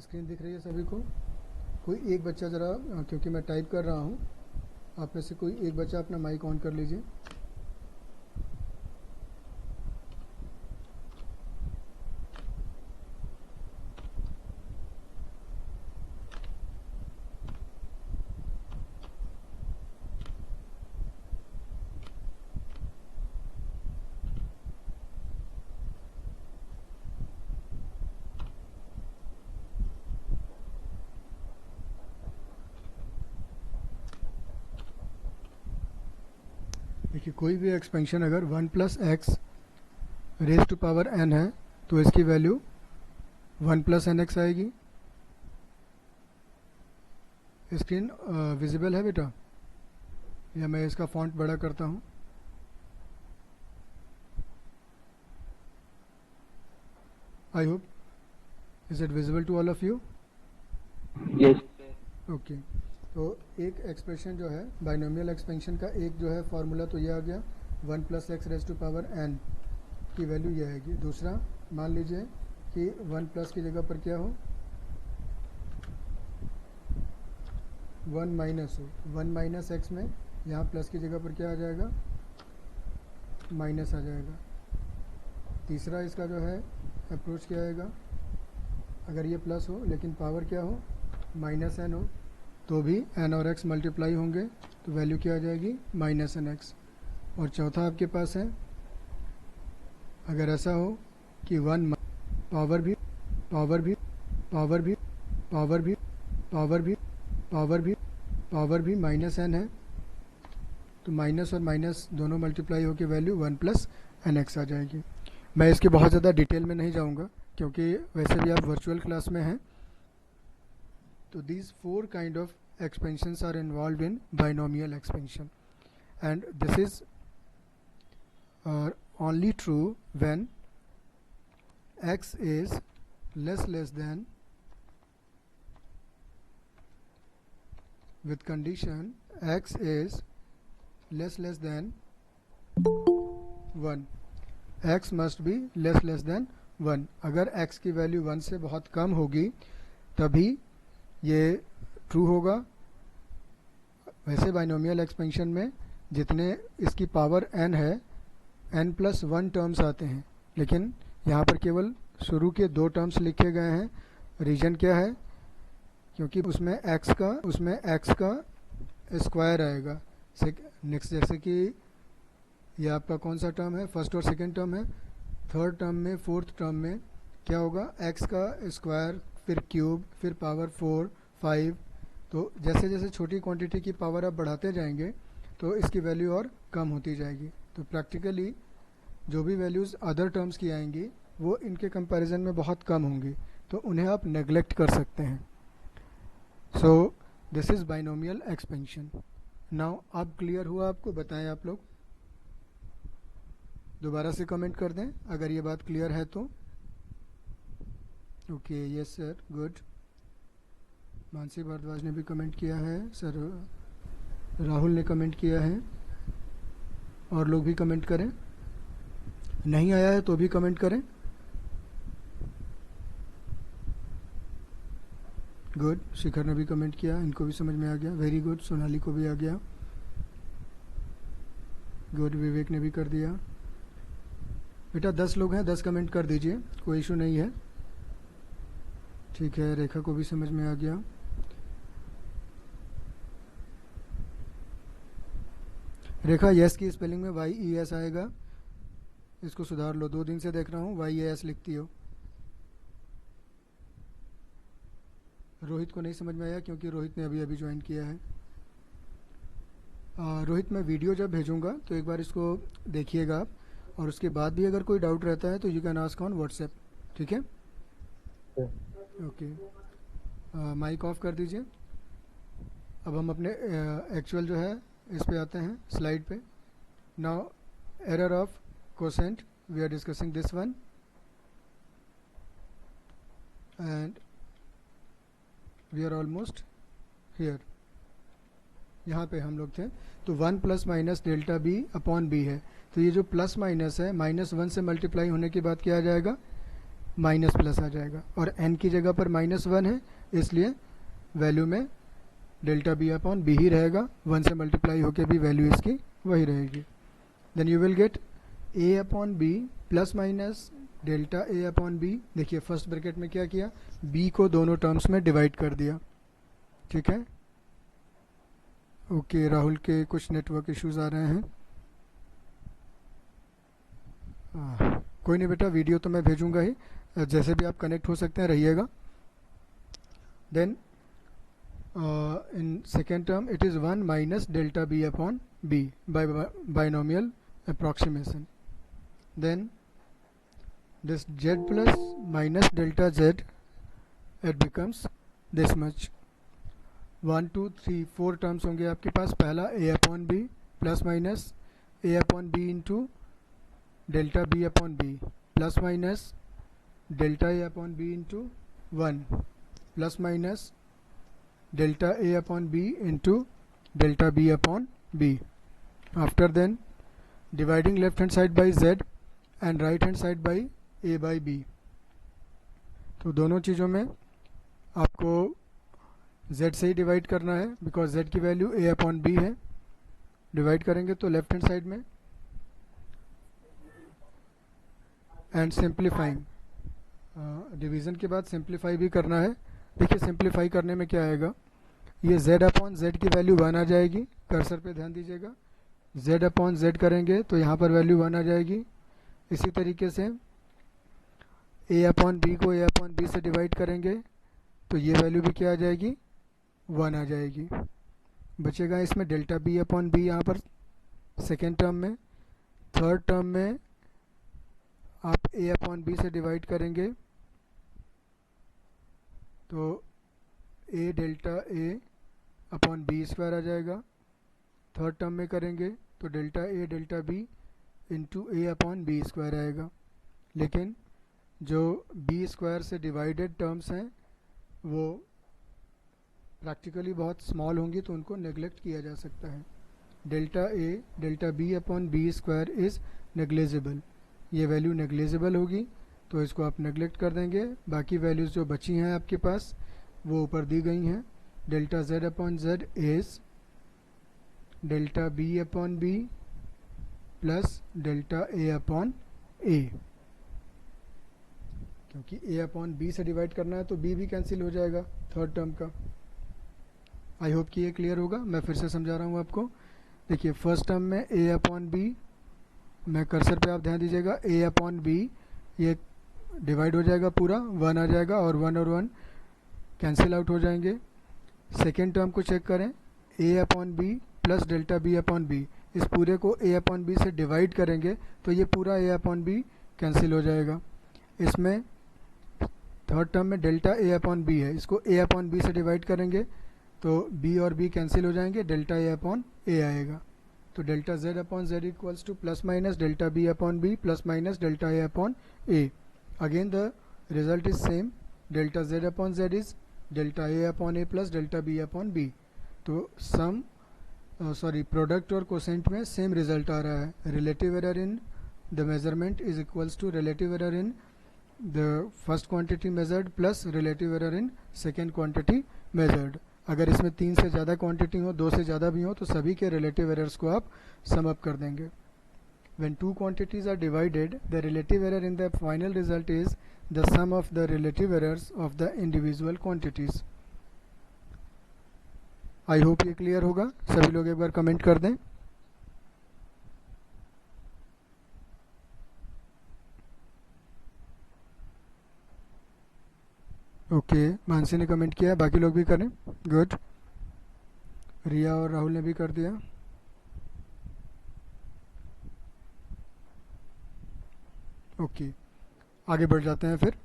Speaker 1: स्क्रीन दिख रही है सभी को? कोई एक बच्चा ज़रा, क्योंकि मैं टाइप कर रहा हूँ, आप में से कोई एक बच्चा अपना माइक ऑन कर लीजिए. देखिए कोई भी एक्सपेंशन अगर 1 plus x raise to power n है तो इसकी वैल्यू 1 प्लस एन एक्स आएगी। स्क्रीन विजिबल है बेटा, या मैं इसका फॉन्ट बड़ा करता हूँ? I hope is it visible to all of you?
Speaker 3: Yes.
Speaker 1: Okay, तो एक एक्सप्रेशन जो है बाइनोमियल एक्सपेंशन का, एक जो है फार्मूला तो ये आ गया 1 plus x raise to power n की वैल्यू ये आएगी। दूसरा मान लीजिए कि 1 प्लस की जगह पर क्या हो, 1 माइनस हो, 1 माइनस एक्स में यहाँ प्लस की जगह पर क्या आ जाएगा, माइनस आ जाएगा। तीसरा इसका जो है अप्रोच क्या आएगा, अगर ये प्लस हो लेकिन पावर क्या हो, माइनस एन हो, तो भी एन और एक्स मल्टीप्लाई होंगे तो वैल्यू क्या आ जाएगी, माइनस एन एक्स। और चौथा आपके पास है, अगर ऐसा हो कि 1 पावर भी पावर भी पावर भी पावर भी पावर भी पावर भी पावर भी माइनस एन है, तो माइनस और माइनस दोनों मल्टीप्लाई होकर वैल्यू 1 प्लस एन एक्स आ जाएगी। मैं इसके बहुत ज़्यादा डिटेल में नहीं जाऊंगा क्योंकि वैसे भी आप वर्चुअल क्लास में हैं। तो these 4 kind of expansions are involved in binomial expansion, and this is only true when x is less than, with condition x is less than 1, x must be less than 1। अगर x की value 1 से बहुत कम होगी तभी ये true होगा। वैसे binomial expansion में जितने इसकी पावर n है, n प्लस 1 टर्म्स आते हैं, लेकिन यहाँ पर केवल शुरू के 2 टर्म्स लिखे गए हैं। रीजन क्या है, क्योंकि उसमें x का स्क्वायर आएगा। नेक्स्ट जैसे कि ये आपका कौन सा टर्म है, फर्स्ट और सेकंड टर्म है, थर्ड टर्म में, फोर्थ टर्म में क्या होगा, x का स्क्वायर, फिर क्यूब, फिर पावर 4, 5। तो जैसे जैसे छोटी क्वांटिटी की पावर आप बढ़ाते जाएंगे तो इसकी वैल्यू और कम होती जाएगी। तो प्रैक्टिकली जो भी वैल्यूज़ अदर टर्म्स की आएंगी वो इनके कंपैरिजन में बहुत कम होंगी, तो उन्हें आप नेग्लेक्ट कर सकते हैं। So this is binomial expansion. Now अब क्लियर हुआ आपको? बताएं आप लोग, दोबारा से कमेंट कर दें अगर ये बात क्लियर है तो। Okay, yes sir, good. Mansi Bhardwaj ने भी कमेंट किया है सर, राहुल ने कमेंट किया है, और लोग भी कमेंट करें। नहीं आया है तो भी कमेंट करें। गुड, शिखर ने भी कमेंट किया, इनको भी समझ में आ गया, वेरी गुड। सोनाली को भी आ गया, गुड। विवेक ने भी कर दिया। बेटा 10 लोग हैं, 10 कमेंट कर दीजिए, कोई इशू नहीं है। ठीक है, रेखा को भी समझ में आ गया। रेखा, यस की स्पेलिंग में YES आएगा, इसको सुधार लो। 2 दिन से देख रहा हूँ YES लिखती हो। रोहित को नहीं समझ में आया क्योंकि रोहित ने अभी अभी ज्वाइन किया है। रोहित, मैं वीडियो जब भेजूंगा तो एक बार इसको देखिएगा आप, और उसके बाद भी अगर कोई डाउट रहता है तो you can ask on WhatsApp, ठीक है? ओके, माइक ऑफ कर दीजिए। अब हम अपने एक्चुअल जो है इस पे आते हैं, स्लाइड पे। Now error of quotient, we are discussing this one, and we are almost here. यहाँ पे हम लोग थे। तो 1 plus minus delta B upon b है, तो ये जो प्लस माइनस है, -1 से मल्टीप्लाई होने के बाद क्या आ जाएगा, माइनस प्लस आ जाएगा, और n की जगह पर -1 है, इसलिए वैल्यू में डेल्टा बी अपॉन बी ही रहेगा। 1 से मल्टीप्लाई होके भी वैल्यू इसकी वही रहेगी। Then you will get a upon b plus minus delta a upon b. देखिए फर्स्ट ब्रैकेट में क्या किया, b को दोनों टर्म्स में डिवाइड कर दिया, ठीक है? ओके, राहुल के कुछ नेटवर्क इश्यूज आ रहे हैं। कोई नहीं बेटा, वीडियो तो मैं भेजूंगा ही, जैसे भी आप कनेक्ट हो सकते हैं रहिएगा। Then in second term it is 1 minus delta B upon b by binomial approximation. Then this z plus minus delta z, it becomes this much. 1 2 3 4 terms होंगे आपके पास. पहला a upon b plus minus a upon b into delta b upon b plus minus delta a upon b into 1 plus minus delta a upon b into delta b upon b. After then dividing left hand side by z and right hand side by a by b. तो दोनों चीज़ों में आपको z से ही divide करना है because z की value a upon b है. डिवाइड करेंगे तो लेफ्ट हैंड साइड में एंड सिंप्लीफाइंग. डिवीज़न के बाद सिंप्लीफाई भी करना है. देखिए सिंप्लीफाई करने में क्या आएगा, ये z अपॉन z की वैल्यू 1 आ जाएगी. कर्सर पे ध्यान दीजिएगा. z अपॉन z करेंगे तो यहाँ पर वैल्यू 1 आ जाएगी. इसी तरीके से a अपॉन b को a अपॉन b से डिवाइड करेंगे तो ये वैल्यू भी क्या आ जाएगी, 1 आ जाएगी. बचेगा इसमें डेल्टा b अपॉन b यहाँ पर सेकेंड टर्म में. थर्ड टर्म में आप a अपॉन b से डिवाइड करेंगे तो a delta a upon B square आ जाएगा. थर्ड टर्म में करेंगे तो delta a delta b into a upon B square आएगा. लेकिन जो b स्क्वायर से डिवाइडेड टर्म्स हैं वो प्रैक्टिकली बहुत स्मॉल होंगी तो उनको नेगलेक्ट किया जा सकता है. Delta a delta b upon B square is negligible. ये वैल्यू नेग्लेजिबल होगी तो इसको आप नेगलेक्ट कर देंगे. बाकी वैल्यूज़ जो बची हैं आपके पास वो ऊपर दी गई हैं. Delta z upon z is delta b upon b plus delta a upon a. क्योंकि a अपॉन b से डिवाइड करना है तो b भी कैंसिल हो जाएगा थर्ड टर्म का. आई होप कि ये क्लियर होगा. मैं फिर से समझा रहा हूँ आपको. देखिए फर्स्ट टर्म में a अपॉन b, मैं कर्सर पे आप ध्यान दीजिएगा, a अपॉन b ये डिवाइड हो जाएगा पूरा, 1 आ जाएगा और 1 कैंसिल आउट हो जाएंगे. सेकेंड टर्म को चेक करें, a upon b plus delta b upon b. इस पूरे को a अपॉन b से डिवाइड करेंगे तो ये पूरा a अपॉन b कैंसिल हो जाएगा. इसमें थर्ड टर्म में डेल्टा a अपॉन b है, इसको a अपॉन b से डिवाइड करेंगे तो b और b कैंसिल हो जाएंगे, डेल्टा a अपॉन a आएगा. तो delta z upon z equals to plus minus delta b upon b plus minus delta a upon a. Again the result is same. Delta z upon z is delta a upon a plus delta b upon b. तो sum product और quotient में same result आ रहा है. Relative error in the measurement is equals to relative error in the first quantity measured plus relative error in second quantity measured. अगर इसमें 3 से ज़्यादा क्वांटिटी हो, 2 से ज़्यादा भी हो तो सभी के रिलेटिव एरर्स को आप सम अप कर देंगे. When two quantities are divided, the relative error in the final result is the sum of the relative errors of the individual quantities. I hope ये क्लियर होगा. सभी लोग एक बार कमेंट कर दें. ओके, मानसी ने कमेंट किया, बाकी लोग भी करें. गुड. रिया और राहुल ने भी कर दिया. ओके, आगे बढ़ जाते हैं. फिर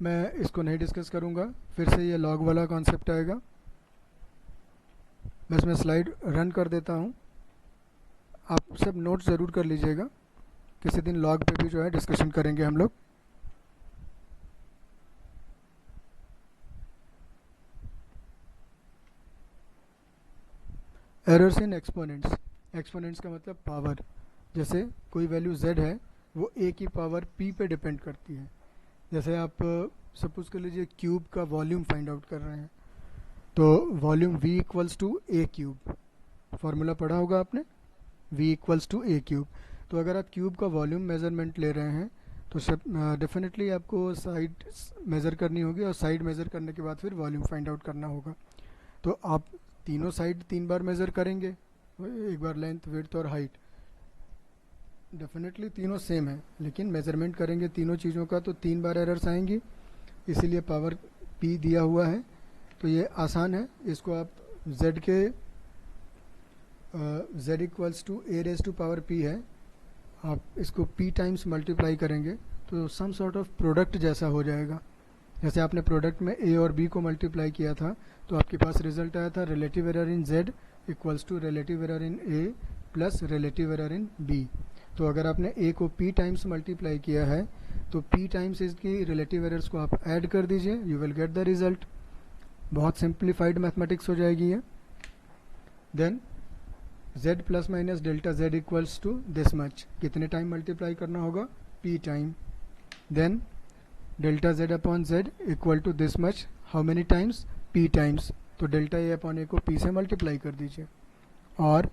Speaker 1: मैं इसको नहीं डिस्कस करूंगा, फिर से ये लॉग वाला कॉन्सेप्ट आएगा. मैं इसमें स्लाइड रन कर देता हूं. आप सब नोट ज़रूर कर लीजिएगा. किसी दिन लॉग पे भी जो है डिस्कशन करेंगे हम लोग. Errors in exponents. एक्सपोनेंट्स का मतलब पावर. जैसे कोई वैल्यू z है वो a की पावर p पे डिपेंड करती है. जैसे आप सपोज कर लीजिए क्यूब का वॉल्यूम फाइंड आउट कर रहे हैं तो volume v equals to a cube. Formula पढ़ा होगा आपने, v equals to a cube. तो अगर आप क्यूब का वॉल्यूम मेजरमेंट ले रहे हैं तो डेफिनेटली आपको साइड मेज़र करनी होगी और साइड मेज़र करने के बाद फिर वॉल्यूम फाइंड आउट करना होगा. तो आप तीनों साइड 3 बार मेज़र करेंगे, एक बार लेंथ, विड्थ और हाइट. डेफिनेटली तीनों सेम है लेकिन मेज़रमेंट करेंगे तीनों चीज़ों का तो 3 बार एरर्स आएंगी. इसीलिए पावर p दिया हुआ है. तो ये आसान है, इसको आप z के z equals to a raise to power p है, आप इसको p टाइम्स मल्टीप्लाई करेंगे तो सम सॉर्ट ऑफ प्रोडक्ट जैसा हो जाएगा। जैसे आपने प्रोडक्ट में a और b को मल्टीप्लाई किया था तो आपके पास रिजल्ट आया था relative error in z equals to relative error in a plus relative error in b। तो अगर आपने a को p टाइम्स मल्टीप्लाई किया है तो p टाइम्स इसकी रिलेटिव एरर्स को आप ऐड कर दीजिए, you will get the result. बहुत सिंप्लीफाइड मैथमेटिक्स हो जाएगी ये। Then z plus minus delta z equals to this much, कितने टाइम मल्टीप्लाई करना होगा, p time. Then delta z upon z equal to this much, how many times, p times. तो delta a upon a को p से multiply कर दीजिए, और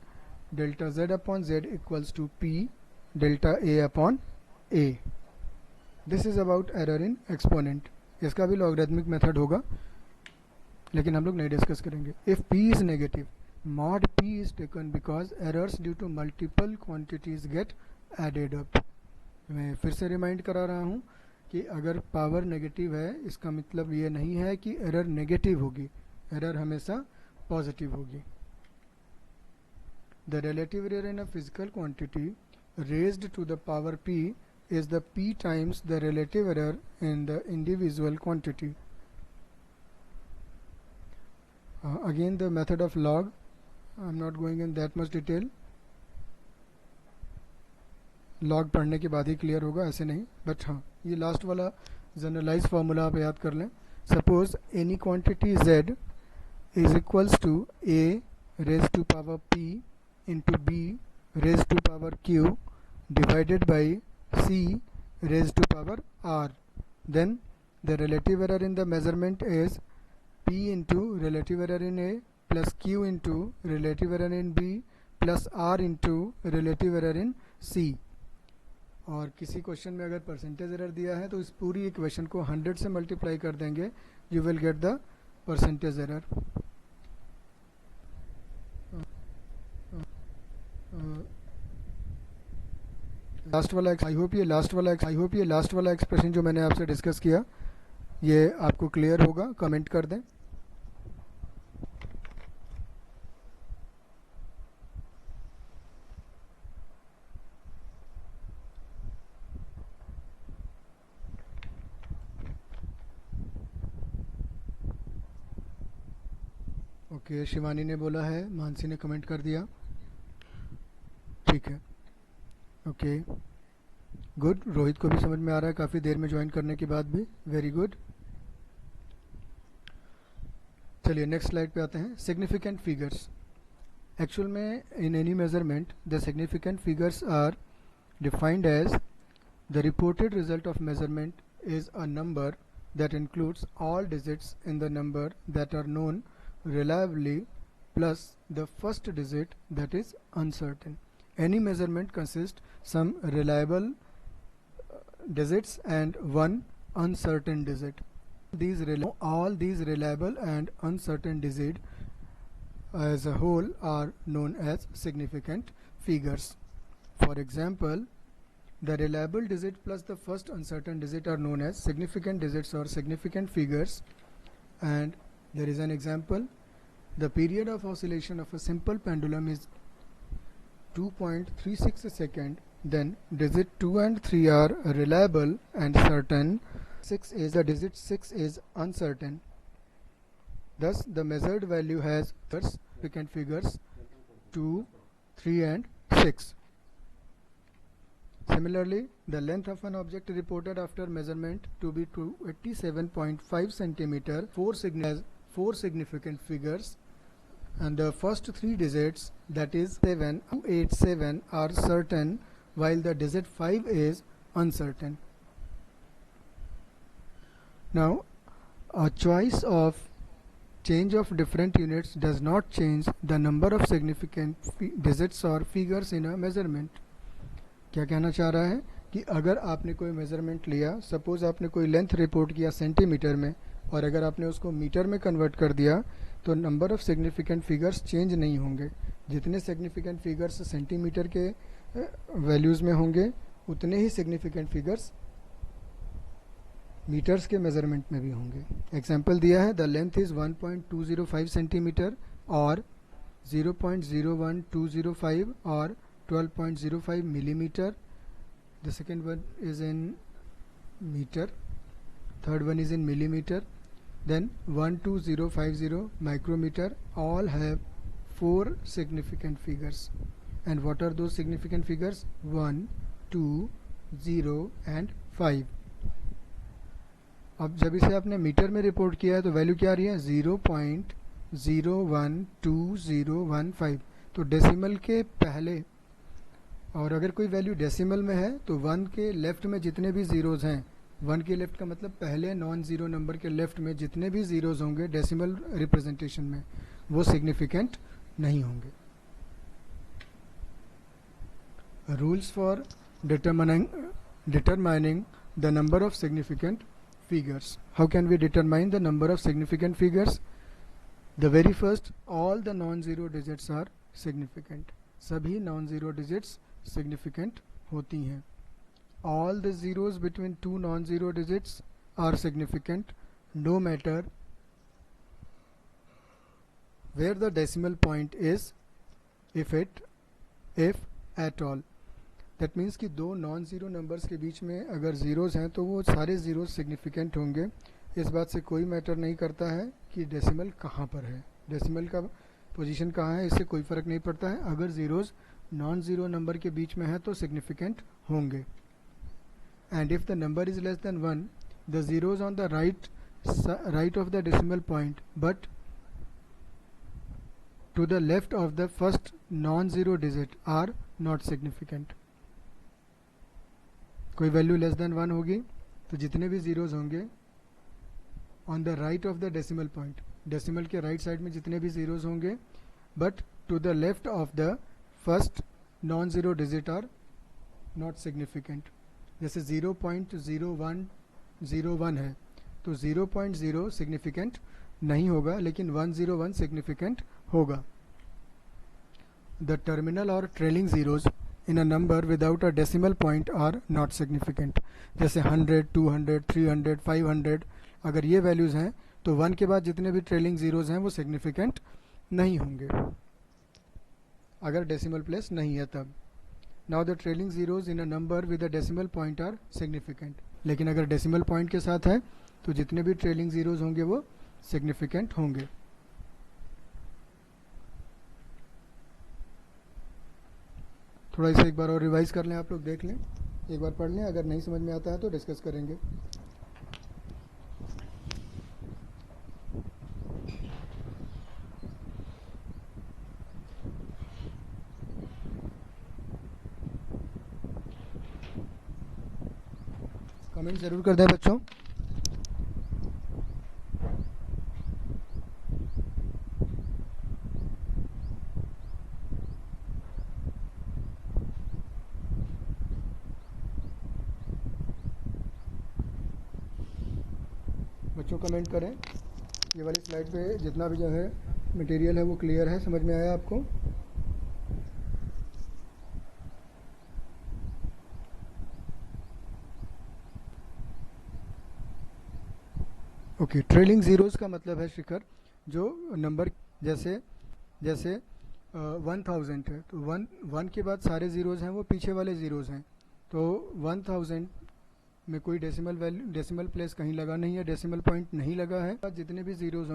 Speaker 1: delta z upon z equals to p delta a upon a। This is about error in exponent. इसका भी logarithmic method होगा लेकिन हम लोग नहीं डिस्कस करेंगे। If p is negative, mod p is taken because errors due to multiple quantities get added up। मैं फिर से रिमाइंड करा रहा हूँ कि अगर पावर नेगेटिव है इसका मतलब ये नहीं है कि एरर नेगेटिव होगी, एरर हमेशा पॉजिटिव होगी। The relative error in a physical quantity raised to the power p is the p times the relative error in the individual quantity। Again the method of log, I'm not going in that much detail, log पढ़ने के बाद ही clear होगा, ऐसे नहीं। But हाँ, ये last वाला generalise formula आप याद कर लें। Suppose any quantity z is equals to a raise to power p into b raise to power q divided by c raised to power r, then the relative error in the measurement is p into relative error in a plus q into relative error in b plus r into relative error in c। और किसी question में अगर percentage error दिया है तो इस पूरी equation को 100 से मल्टीप्लाई कर देंगे, you will get the percentage error. Last वाला आई होप ये लास्ट वाला एक्सप्रेशन जो मैंने आपसे डिस्कस किया ये आपको क्लियर होगा, कमेंट कर दें। ओके, शिवानी ने बोला है, मानसी ने कमेंट कर दिया, ठीक है, ओके गुड। रोहित को भी समझ में आ रहा है काफ़ी देर में ज्वाइन करने के बाद भी, वेरी गुड। चलिए नेक्स्ट स्लाइड पे आते हैं। Significant figures. एक्चुअल में in any measurement the significant figures are defined as the reported result of measurement is a number that includes all digits in the number that are known reliably plus the first digit that is uncertain. Any measurement consists some reliable digits and one uncertain digit. All these reliable and uncertain digits as a whole are known as significant figures. For example, the reliable digit plus the first uncertain digit are known as significant digits or significant figures. And there is an example. The period of oscillation of a simple pendulum is 2.36 second, then digit 2 and 3 are reliable and certain, the digit 6 is uncertain. Thus the measured value has significant figures 2, 3 and 6. Similarly, the length of an object reported after measurement to be 287.5 centimeter, four significant figures, and the first three digits, that is 287, are certain while the digit 5 is uncertain. Now a choice of change of different units does not change the number of significant digits or figures in a measurement। क्या कहना चाह रहा है कि अगर आपने कोई measurement लिया, सपोज आपने कोई लेंथ रिपोर्ट किया सेंटीमीटर में, और अगर आपने उसको मीटर में कन्वर्ट कर दिया तो number of significant figures change नहीं होंगे। जितने सिग्निफिकेंट फिगर्स सेंटीमीटर के वैल्यूज़ में होंगे उतने ही सिग्निफिकेंट फिगर्स मीटर्स के मेजरमेंट में भी होंगे। एग्जाम्पल दिया है, द लेंथ इज़ 1.205 सेंटीमीटर और 0.01205 और 12.05 millimeter. The second one is in meter, third one is in millimeter, then 12050 micrometer. All have 4 significant figures. And what are those significant figures? 1, 2, 0 and 5. अब जब इसे आपने मीटर में report किया है तो वैल्यू क्या आ रही है? 0.012015। तो डेसिमल के पहले, और अगर कोई वैल्यू डेसिमल में है तो 1 के लेफ्ट में जितने भी ज़ीरोज़ हैं, 1 के लेफ्ट का मतलब पहले नॉन ज़ीरो नंबर के लेफ्ट में जितने भी ज़ीरोज़ होंगे डेसिमल रिप्रेजेंटेशन में, वो सिग्निफिकेंट नहीं होंगे। Rules for determining the number of significant figures. How can we determine the number of significant figures? The very first, all the non-zero digits are significant. सभी non-zero digits significant होती हैं. All the zeros between two non-zero digits are significant, no matter where the decimal point is, if at all. That means कि दो non zero numbers के बीच में अगर zeros हैं तो वो सारे ज़ीरोज़ सिग्निफिकेंट होंगे। इस बात से कोई मैटर नहीं करता है कि डेसिमल कहाँ पर है, डेसिमल का पोजीशन कहाँ है, इससे कोई फ़र्क नहीं पड़ता है। अगर ज़ीरोज़ नॉन ज़ीरो नंबर के बीच में है तो सिग्निफिकेंट होंगे। And if the number is less than 1, the zeros on the right of the decimal point but to the left of the first non zero digit are not significant. कोई value less than 1 होगी तो जितने भी zeros होंगे on the right of the decimal point, decimal के right side में जितने भी ज़ीरोज़ होंगे, but to the left of the first non zero digit are not significant. जैसे 0.0101 है तो 0.0 सिग्निफिकेंट नहीं होगा, लेकिन 101 सिग्निफिकेंट होगा। द टर्मिनल और trailing zeros in a number without a decimal point are not significant. जैसे 100, 200, 300, 500, अगर ये वैल्यूज़ हैं तो 1 के बाद जितने भी ट्रेलिंग ज़ीरोज़ हैं वो सिग्निफिकेंट नहीं होंगे अगर डेसिमल प्लेस नहीं है तब। Now the trailing zeros in a number with a decimal point are significant. लेकिन अगर डेसिमल पॉइंट के साथ है तो जितने भी ट्रेलिंग ज़ीरोज़ होंगे वो सिग्निफिकेंट होंगे। थोड़ा इसे एक बार और रिवाइज कर लें, आप लोग देख लें, एक बार पढ़ लें, अगर नहीं समझ में आता है तो डिस्कस करेंगे। कमेंट ज़रूर कर दें बच्चों। बच्चों कमेंट करें। ये वाली स्लाइड पे जितना भी जो है मटेरियल है वो क्लियर है, समझ में आया आपको? ओके, ट्रेलिंग ज़ीरोज़ का मतलब है शिखर जो नंबर जैसे 1000 है तो 1 के बाद सारे ज़ीरोज़ हैं वो पीछे वाले ज़ीरोज़ हैं। तो 1000 में कोई डेसिमल प्लेस कहीं लगा नहीं है, डेसिमल पॉइंट नहीं लगा है। जितने भी ज़ीरोज़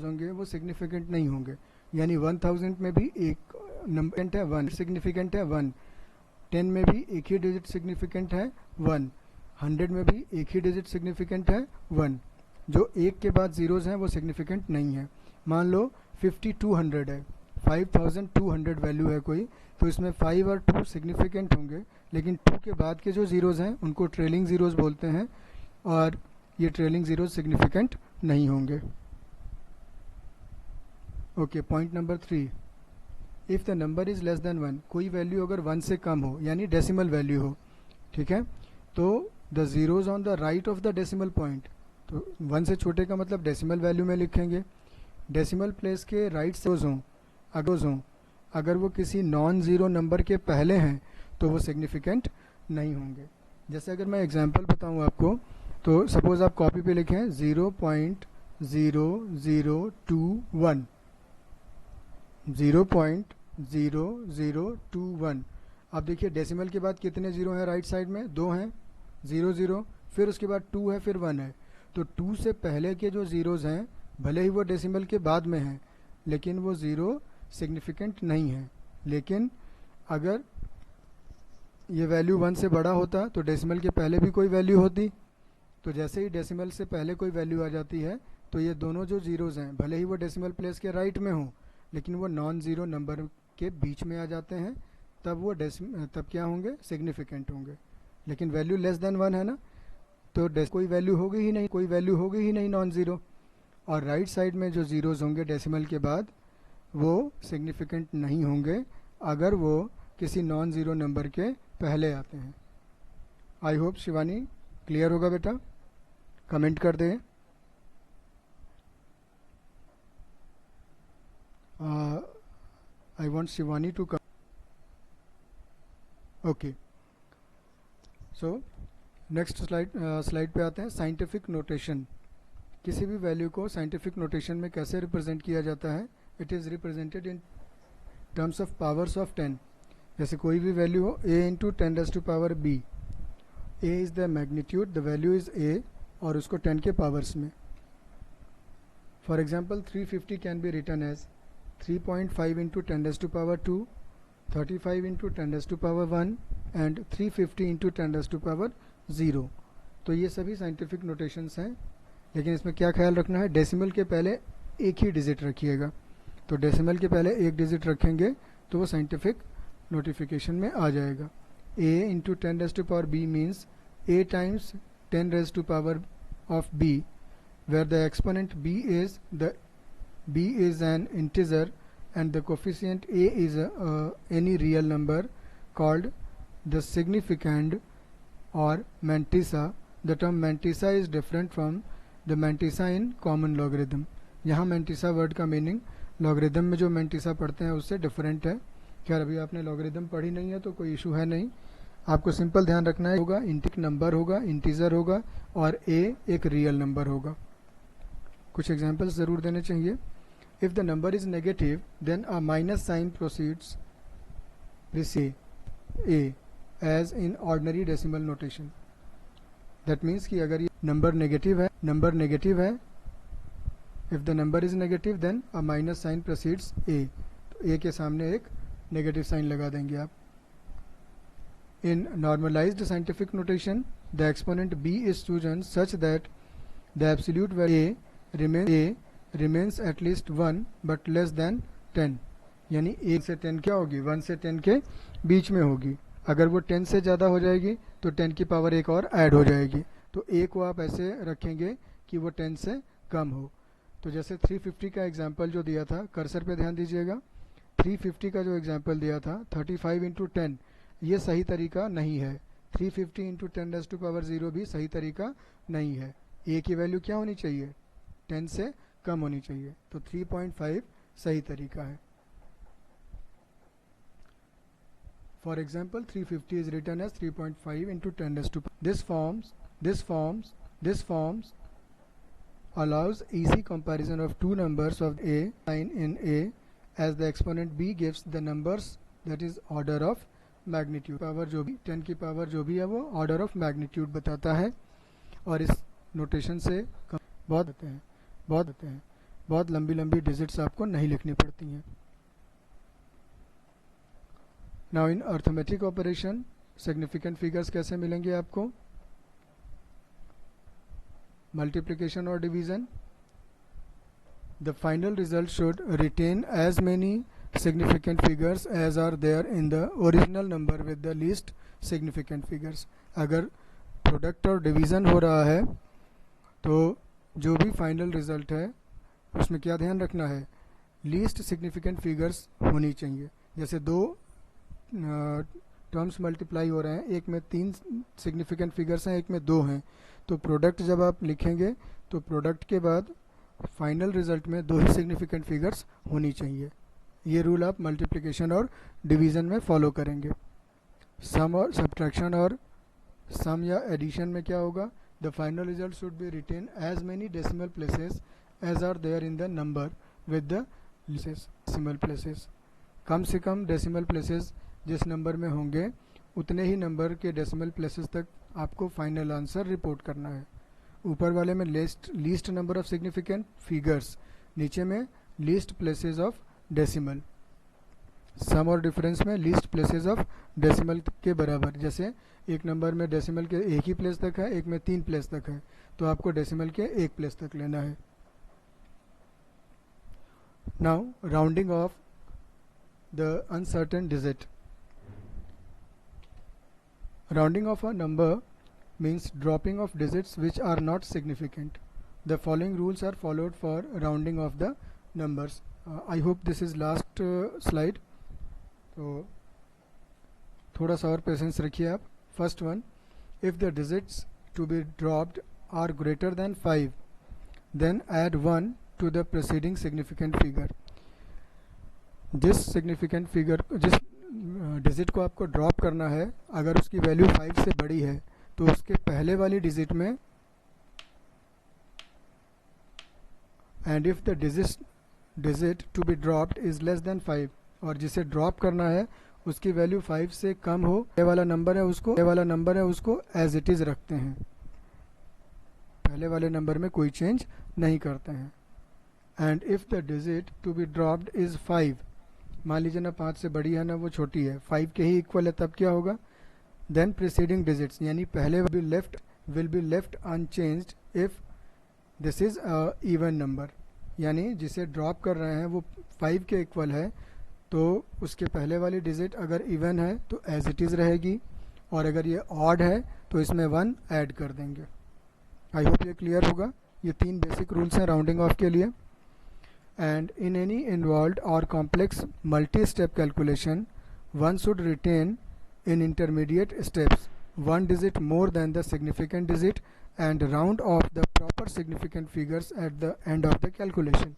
Speaker 1: होंगे वो सिग्निफिकेंट नहीं होंगे। यानी 1000 में भी एक नंबर है 1 सिग्निफिकेंट है 1, 10 में भी एक ही डिजिट सिग्निफिकेंट है 1, 100 में भी एक ही डिजिट सिग्निफिकेंट है 1। जो एक के बाद ज़ीरोज़ हैं वो सिग्निफिकेंट नहीं है। मान लो 5200 है, 5200 वैल्यू है कोई, तो इसमें 5 और 2 सिग्निफिकेंट होंगे, लेकिन 2 के बाद के जो ज़ीरोज़ हैं उनको ट्रेलिंग ज़ीरोज़ बोलते हैं और ये ट्रेलिंग ज़ीरोज़ सिग्निफिकेंट नहीं होंगे। Okay, point number 3, if the number is less than 1, कोई वैल्यू अगर 1 से कम हो यानी डेसिमल वैल्यू हो, ठीक है, तो the zeros on the right of the decimal point, तो 1 से छोटे का मतलब डेसिमल वैल्यू में लिखेंगे। डेसिमल प्लेस के राइट से अगर वो किसी नॉन ज़ीरो नंबर के पहले हैं तो वो सिग्निफिकेंट नहीं होंगे। जैसे अगर मैं एग्जांपल बताऊं आपको तो सपोज़ आप कॉपी पे लिखें 0.00021, 0.0021। अब देखिए डेसिमल के बाद कितने ज़ीरो हैं राइट साइड में, 2 हैं, 0 0, फिर उसके बाद 2 है, फिर 1 है। तो 2 से पहले के जो ज़ीरोज़ हैं भले ही वो डेसिमल के बाद में हैं, लेकिन वो ज़ीरो सिग्निफिकेंट नहीं है। लेकिन अगर ये वैल्यू 1 से बड़ा होता तो डेसिमल के पहले भी कोई वैल्यू होती। तो जैसे ही डेसिमल से पहले कोई वैल्यू आ जाती है तो ये दोनों जो ज़ीरोज़ हैं भले ही वो डेसिमल प्लेस के राइट में हों, लेकिन वो नॉन ज़ीरो नंबर के बीच में आ जाते हैं, तब वो तब क्या होंगे, सिग्निफिकेंट होंगे। लेकिन वैल्यू लेस देन 1 है ना, तो कोई वैल्यू होगी ही नहीं, कोई वैल्यू होगी ही नहीं नॉन ज़ीरो। और राइट साइड में जो ज़ीरोज़ होंगे डेसिमल के बाद वो सिग्निफिकेंट नहीं होंगे अगर वो किसी नॉन ज़ीरो नंबर के पहले आते हैं। आई होप शिवानी क्लियर होगा बेटा, कमेंट कर दें। I want Shivani to come. Okay, so next slide पे आते हैं। साइंटिफिक नोटेशन, किसी भी वैल्यू को साइंटिफिक नोटेशन में कैसे रिप्रेजेंट किया जाता है। It is represented in terms of powers of 10। जैसे कोई भी वैल्यू हो, a into 10⁻⁵ a is the magnitude, the value is a, और उसको 10 के पावर्स में। For example 350 can be written as 3.5 into 10⁻², 35 into 10⁻1 and 350 into 10⁻0। तो ये सभी साइंटिफिक नोटेशंस हैं, लेकिन इसमें क्या ख्याल रखना है, डेसिमल के पहले एक ही डिजिट रखिएगा। तो डेसिमल के पहले एक डिजिट रखेंगे तो वो साइंटिफिक नोटिफिकेशन में आ जाएगा। a into 10⁻b means a times 10⁻b, where the exponent b is an integer and the coefficient a is any real number called the significand or mantissa. The term mantissa is different from the mantissa in common logarithm. यहाँ mantissa word का meaning logarithm में जो mantissa पढ़ते हैं उससे different है। खैर अभी आपने लॉगरिदम पढ़ी नहीं है तो कोई इशू है नहीं, आपको सिंपल ध्यान रखना है होगा इंटिक नंबर होगा, इंटीजर होगा, और a एक रियल नंबर होगा। कुछ एग्जांपल्स ज़रूर देने चाहिए। If the number is negative then a minus sign proceeds a as in ordinary decimal notation. That means कि अगर ये नंबर नेगेटिव है, if the number is negative then a minus sign proceeds a, तो a के सामने एक negative sign लगा देंगे आप। In normalised scientific notation the exponent b is chosen such that the absolute value a remains at least 1 but less than 10। यानी 1 से 10 क्या होगी, 1 से 10 के बीच में होगी। अगर वो 10 से ज़्यादा हो जाएगी तो 10 की पावर एक और ऐड हो जाएगी। तो a को आप ऐसे रखेंगे कि वो 10 से कम हो। तो जैसे 350 का एग्जाम्पल जो दिया था, कर्सर पे ध्यान दीजिएगा, 350 का जो एग्जाम्पल दिया था 35 इंटू 10, ये सही तरीका नहीं है। 350 इंटू 10⁻0 भी सही तरीका नहीं है। a की वैल्यू क्या होनी चाहिए, 10 से कम होनी चाहिए। तो 3.5 सही तरीका है। For example 350 is written as 3.5 into 10⁻. This forms allows easy comparison of two numbers of a line in a as the exponent b gives the numbers that is order of magnitude. Power जो भी 10 की power जो भी है वो order of magnitude बताता है, और इस नोटेशन से बहुत लंबी लंबी डिजिट्स आपको नहीं लिखनी पड़ती हैं। Now in arithmetic operation significant figures कैसे मिलेंगे आपको, मल्टीप्लिकेशन और division. The final result should retain as many significant figures as are there in the original number with the least significant figures. अगर प्रोडक्ट और डिवीज़न हो रहा है तो जो भी फाइनल रिजल्ट है उसमें क्या ध्यान रखना है, लीस्ट सिग्निफिकेंट फिगर्स होनी चाहिए। जैसे दो टर्म्स मल्टीप्लाई हो रहे हैं, एक में 3 सिग्निफिकेंट फिगर्स हैं, एक में 2 हैं, तो प्रोडक्ट जब आप लिखेंगे तो प्रोडक्ट के बाद फाइनल रिजल्ट में 2 ही सिग्निफिकेंट फिगर्स होनी चाहिए। ये रूल आप मल्टीप्लिकेशन और डिवीज़न में फॉलो करेंगे। सम और सब्ट्रैक्शन और सम या एडिशन में क्या होगा, the final result should be written as many decimal places as are there in the number with the decimal places. कम से कम डेसिमल प्लेसेस जिस नंबर में होंगे उतने ही नंबर के डेसिमल प्लेसेस तक आपको फाइनल आंसर रिपोर्ट करना है. ऊपर वाले में least number of significant figures, नीचे में लीस्ट प्लेसेस ऑफ डेसिमल. सम और डिफरेंस में लीस्ट प्लेसेस ऑफ डेसिमल के बराबर. जैसे एक नंबर में डेसिमल के एक ही प्लेस तक है, एक में 3 प्लेस तक है, तो आपको डेसिमल के 1 प्लेस तक लेना है. Now rounding off the uncertain digit. Rounding off a number means dropping of digits which are not significant. The following rules are followed for rounding of the numbers. I hope this is last slide. तो थोड़ा सा और patience रखिए आप. First one, if the digits to be dropped are greater than 5, then add 1 to the preceding significant figure. जिस significant figure, जिस digit को आपको ड्रॉप करना है, अगर उसकी वैल्यू 5 से बड़ी है तो उसके पहले वाली डिजिट में, and if the digit to be dropped is less than 5, और जिसे ड्रॉप करना है उसकी वैल्यू 5 से कम हो, ये वाला नंबर है उसको एज इट इज रखते हैं, पहले वाले नंबर में कोई चेंज नहीं करते हैं. And if the digit to be dropped is 5, मान लीजिए ना 5 से बड़ी है ना वो छोटी है, 5 के ही इक्वल है, तब क्या होगा, देन प्रीसीडिंग डिजिट्स, यानी पहले will be left unchanged if this is a even number. यानी जिसे ड्रॉप कर रहे हैं वो 5 के इक्वल है, तो उसके पहले वाली डिजिट अगर इवन है तो एज इट इज़ रहेगी, और अगर ये ऑड है तो इसमें 1 ऐड कर देंगे. आई होप ये क्लियर होगा. ये 3 बेसिक रूल्स हैं राउंडिंग ऑफ के लिए. And in any involved or complex multi-step calculation, one should retain in intermediate steps 1 digit more than the significant digit and round off the proper significant figures at the end of the calculation.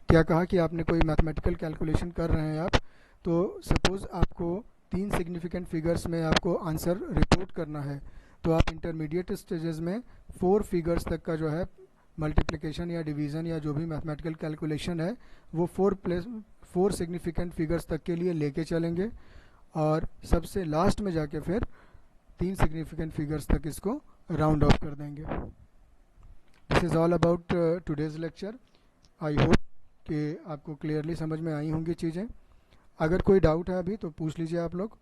Speaker 1: क्या कहा कि आपने कोई mathematical calculation कर रहे हैं आप, तो सपोज आपको 3 सिग्निफिकेंट फिगर्स में आपको आंसर रिपोर्ट करना है, तो आप इंटरमीडिएट स्टेजेस में 4 फिगर्स तक का जो है मल्टीप्लिकेशन या डिवीज़न या जो भी मैथमेटिकल कैलकुलेशन है वो 4 सिग्निफिकेंट फिगर्स तक के लिए लेके चलेंगे, और सबसे लास्ट में जाके फिर 3 सिग्निफिकेंट फिगर्स तक इसको राउंड ऑफ कर देंगे. This is all about today's lecture. I hope कि आपको क्लियरली समझ में आई होंगी चीज़ें. अगर कोई डाउट है अभी तो पूछ लीजिए आप लोग,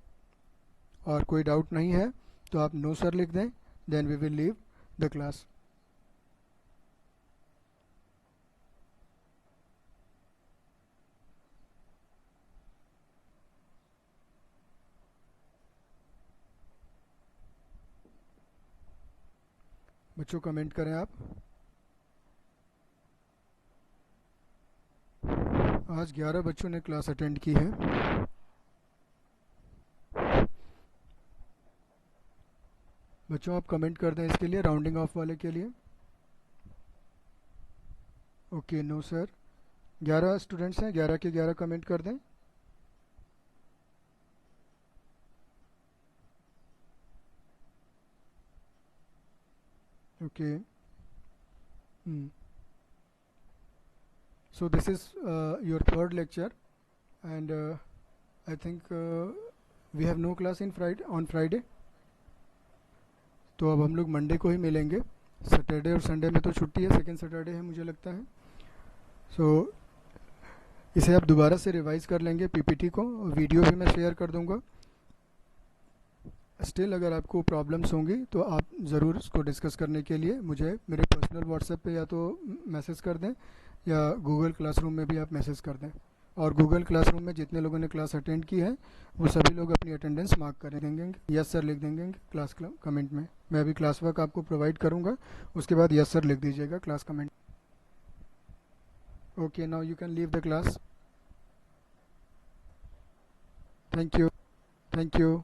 Speaker 1: और कोई डाउट नहीं है तो आप नो सर लिख दें, then we will leave the class. बच्चों कमेंट करें आप. आज 11 बच्चों ने क्लास अटेंड की है. बच्चों आप कमेंट कर दें इसके लिए, राउंडिंग ऑफ वाले के लिए. Okay, no sir. 11 स्टूडेंट्स हैं, 11 के 11 कमेंट कर दें. Okay. So this is your third lecture, and I think we have no class on Friday. तो अब हम लोग मंडे को ही मिलेंगे. सैटरडे और संडे में तो छुट्टी है, सेकेंड सैटरडे है मुझे लगता है. सो इसे आप दोबारा से रिवाइज कर लेंगे, पीपीटी को. वीडियो भी मैं शेयर कर दूंगा. स्टिल अगर आपको प्रॉब्लम्स होंगी तो आप ज़रूर उसको डिस्कस करने के लिए मुझे मेरे पर्सनल व्हाट्सएप पे या तो मैसेज कर दें, या गूगल क्लासरूम में भी आप मैसेज कर दें. और गूगल क्लासरूम में जितने लोगों ने क्लास अटेंड की है वो सभी लोग अपनी अटेंडेंस मार्क कर देंगे, यस सर लिख देंगे क्लास कमेंट में. मैं अभी क्लास वर्क आपको प्रोवाइड करूँगा, उसके बाद यस सर लिख दीजिएगा class comment. Okay, now you can leave the class. Thank you.